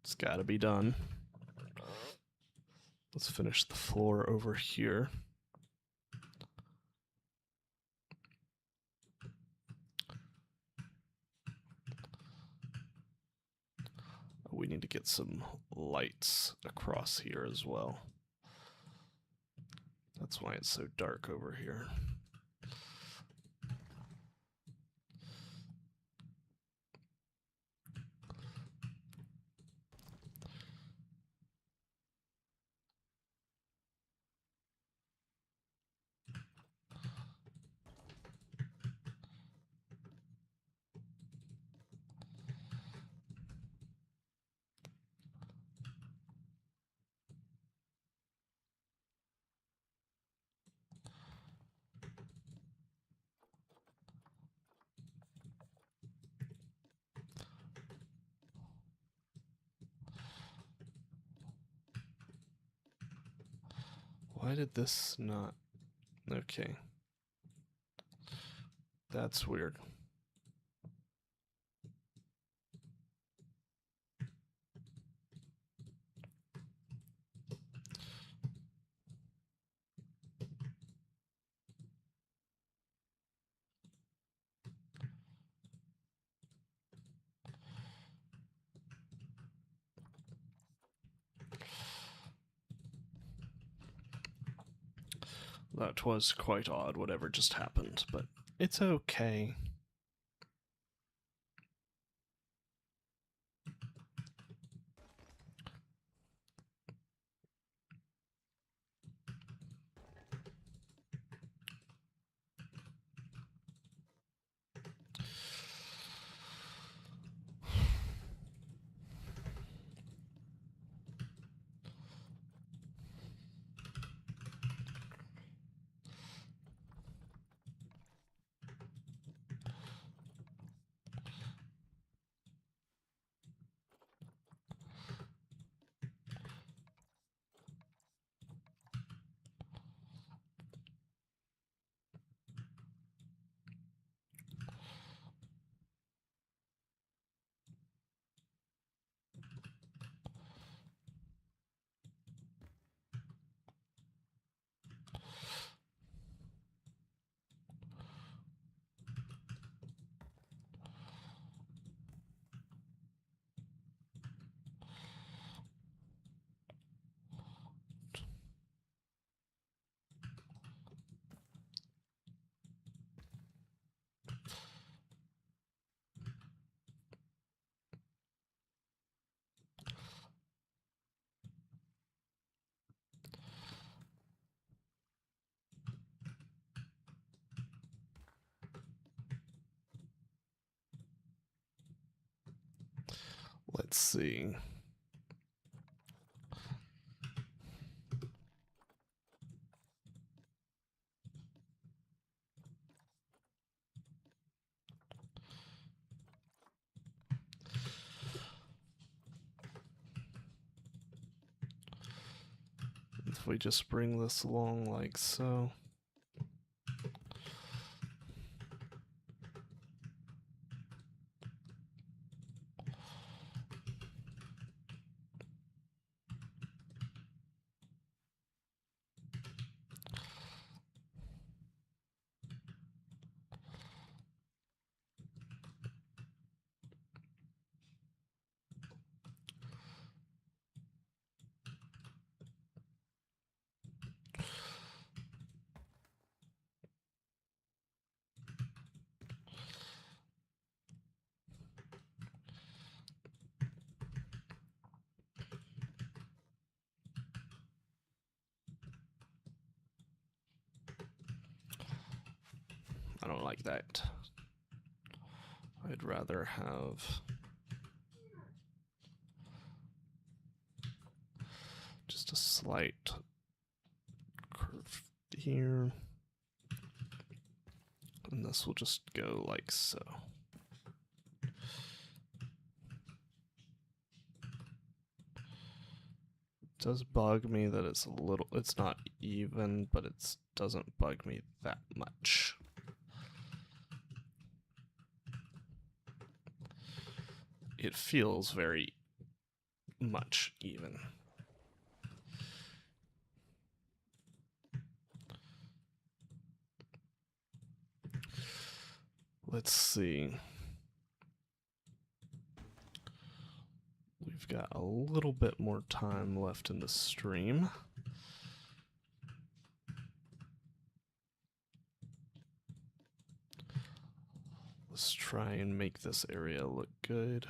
It's gotta be done. Let's finish the floor over here. we need to get some lights across here as well. That's why it's so dark over here. Why did this not... Okay. That's weird. That was quite odd, whatever just happened, but it's okay. Let's see. If we just bring this along like so. I don't like that. I'd rather have just a slight curve here. And this will just go like so. It does bug me that it's not even, but it doesn't bug me that much. It feels very much even. Let's see. We've got a little bit more time left in the stream. Let's try and make this area look good.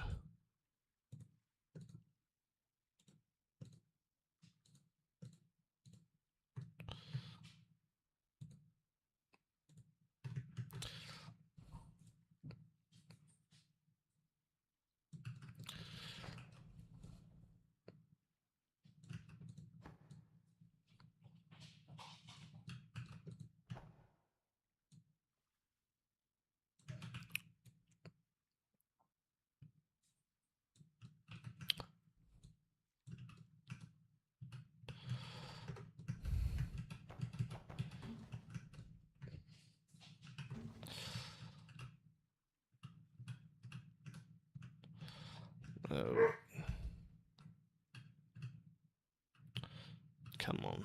Oh. Come on.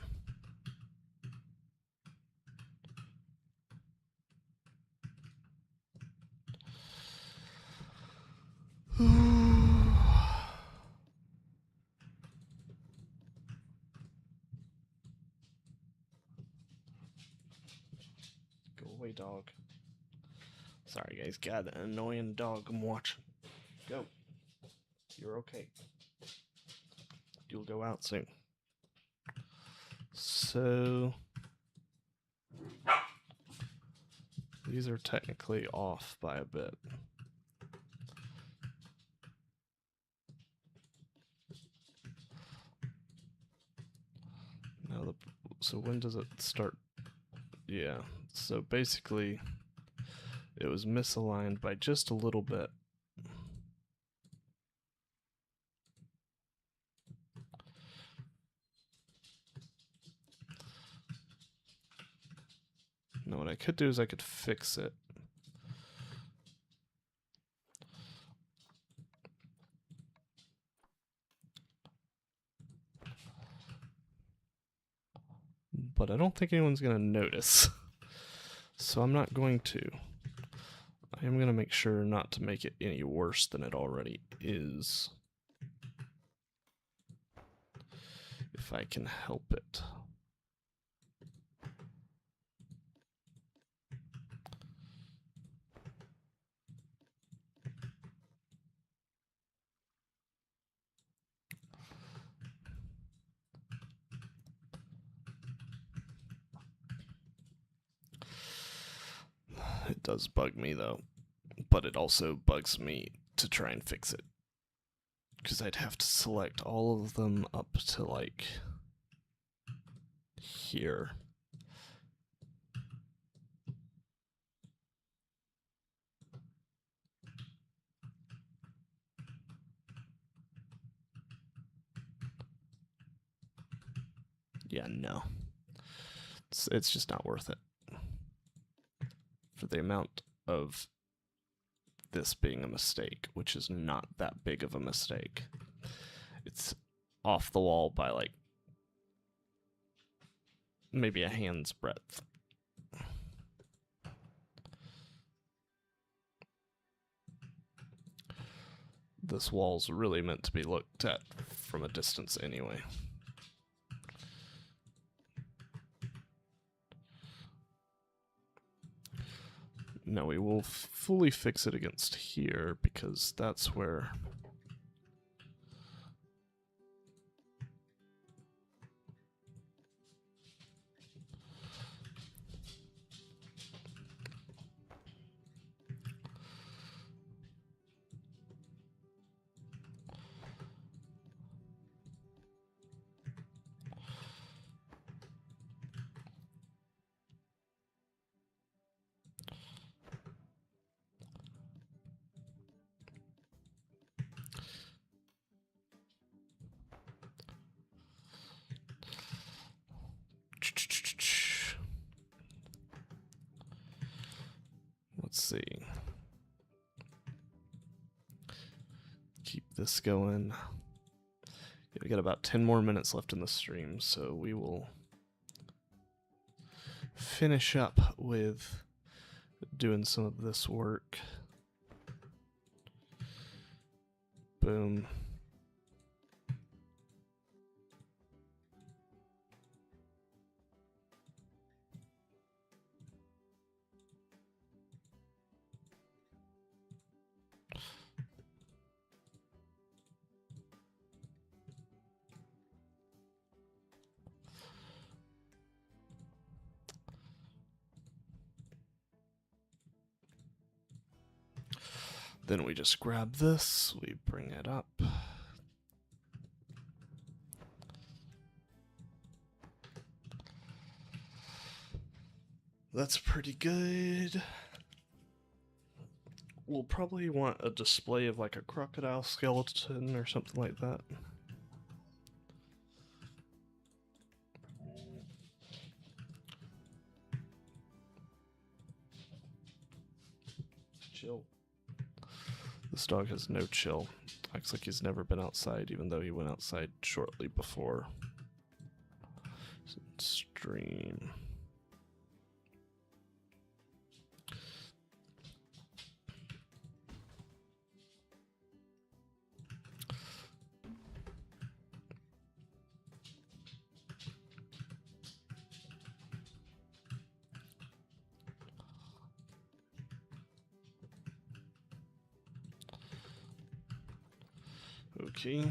Go away, dog. Sorry, guys. Got an annoying dog I'm watching. Go. You're okay. You'll go out soon. So these are technically off by a bit. Now, so when does it start? Yeah. So basically, it was misaligned by just a little bit. Now what I could do is I could fix it. But I don't think anyone's going to notice. So I'm not going to. I am going to make sure not to make it any worse than it already is. If I can help it. It does bug me though, but it also bugs me to try and fix it. Because I'd have to select all of them up to like here. Yeah, no. It's just not worth it. For the amount of this being a mistake, which is not that big of a mistake. It's off the wall by like maybe a hand's breadth. This wall's really meant to be looked at from a distance anyway. Now we will fully fix it against here because that's where let's see. Keep this going. Yeah, we got about 10 more minutes left in the stream, so we will finish up with doing some of this work. Boom. Then we just grab this, we bring it up. That's pretty good. We'll probably want a display of like a crocodile skeleton or something like that. Chill. This dog has no chill. Acts like he's never been outside, even though he went outside shortly before. Stream. Okay.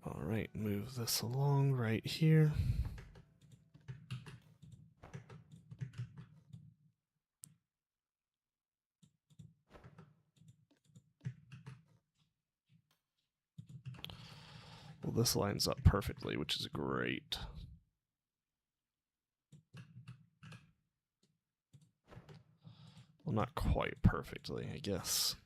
All right, move this along right here. Well, this lines up perfectly, which is great. Well, not quite perfectly, I guess.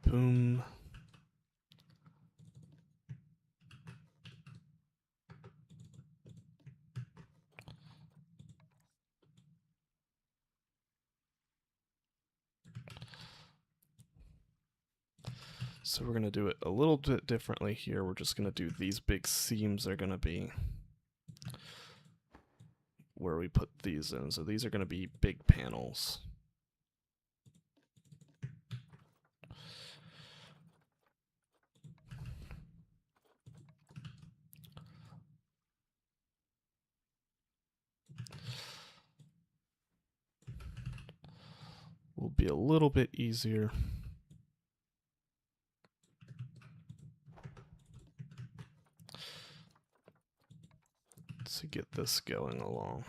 Boom. So we're going to do it a little bit differently here. We're just going to do these big seams are going to be where we put these in. So these are going to be big panels. Will be a little bit easier. To get this going along.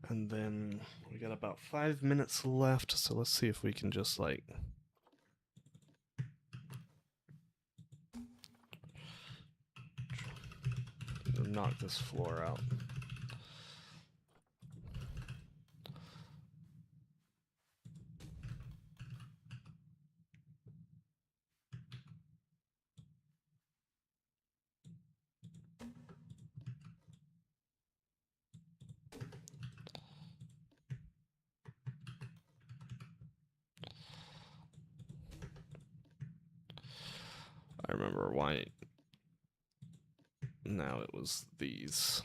And then we got about 5 minutes left, so let's see if we can just like knock this floor out. I remember why now it was these.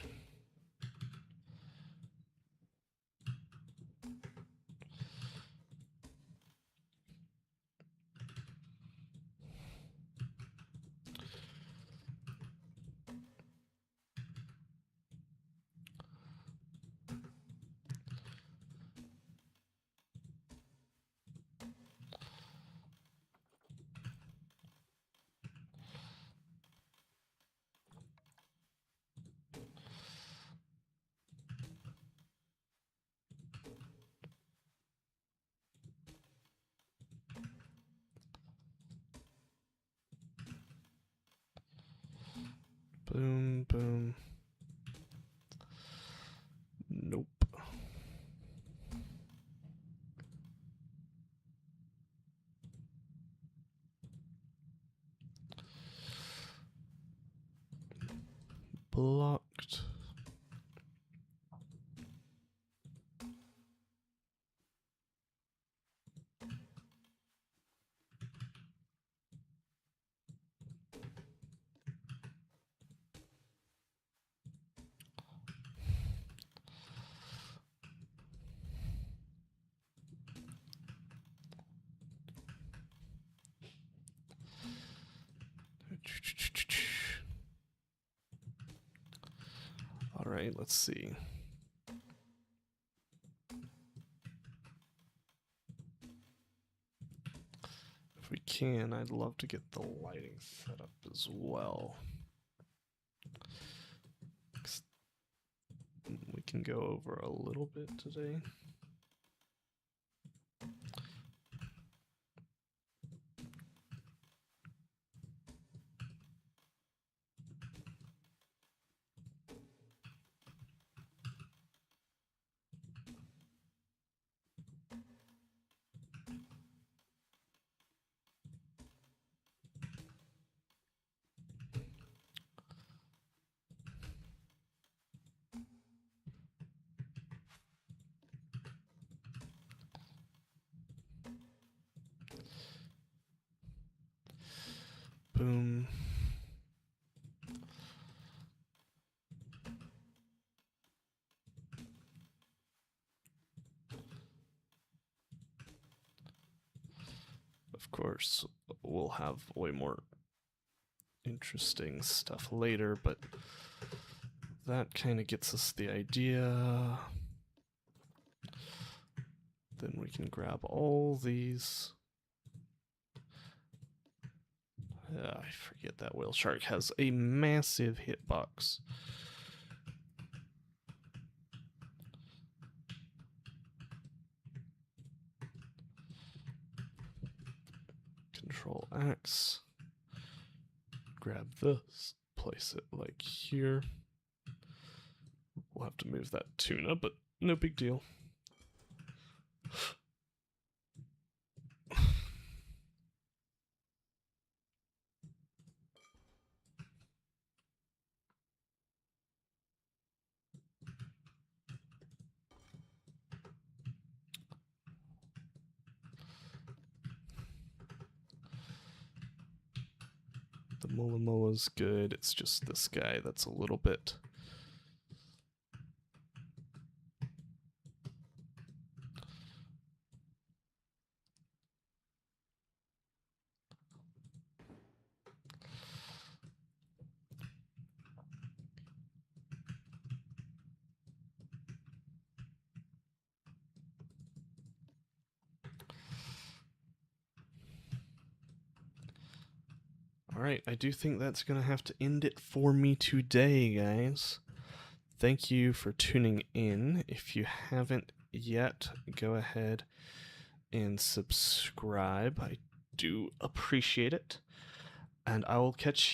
blocked. All right, let's see. If we can, I'd love to get the lighting set up as well. We can go over a little bit today. Boom. Of course, we'll have way more interesting stuff later, but that kind of gets us the idea. Then we can grab all these. I forget that whale shark has a massive hitbox. Control X. Grab this, place it like here. We'll have to move that tuna, but no big deal. The Mulamula's good, it's just this guy that's a little bit... Alright, I do think that's going to have to end it for me today, guys. Thank you for tuning in. If you haven't yet, go ahead and subscribe. I do appreciate it. And I will catch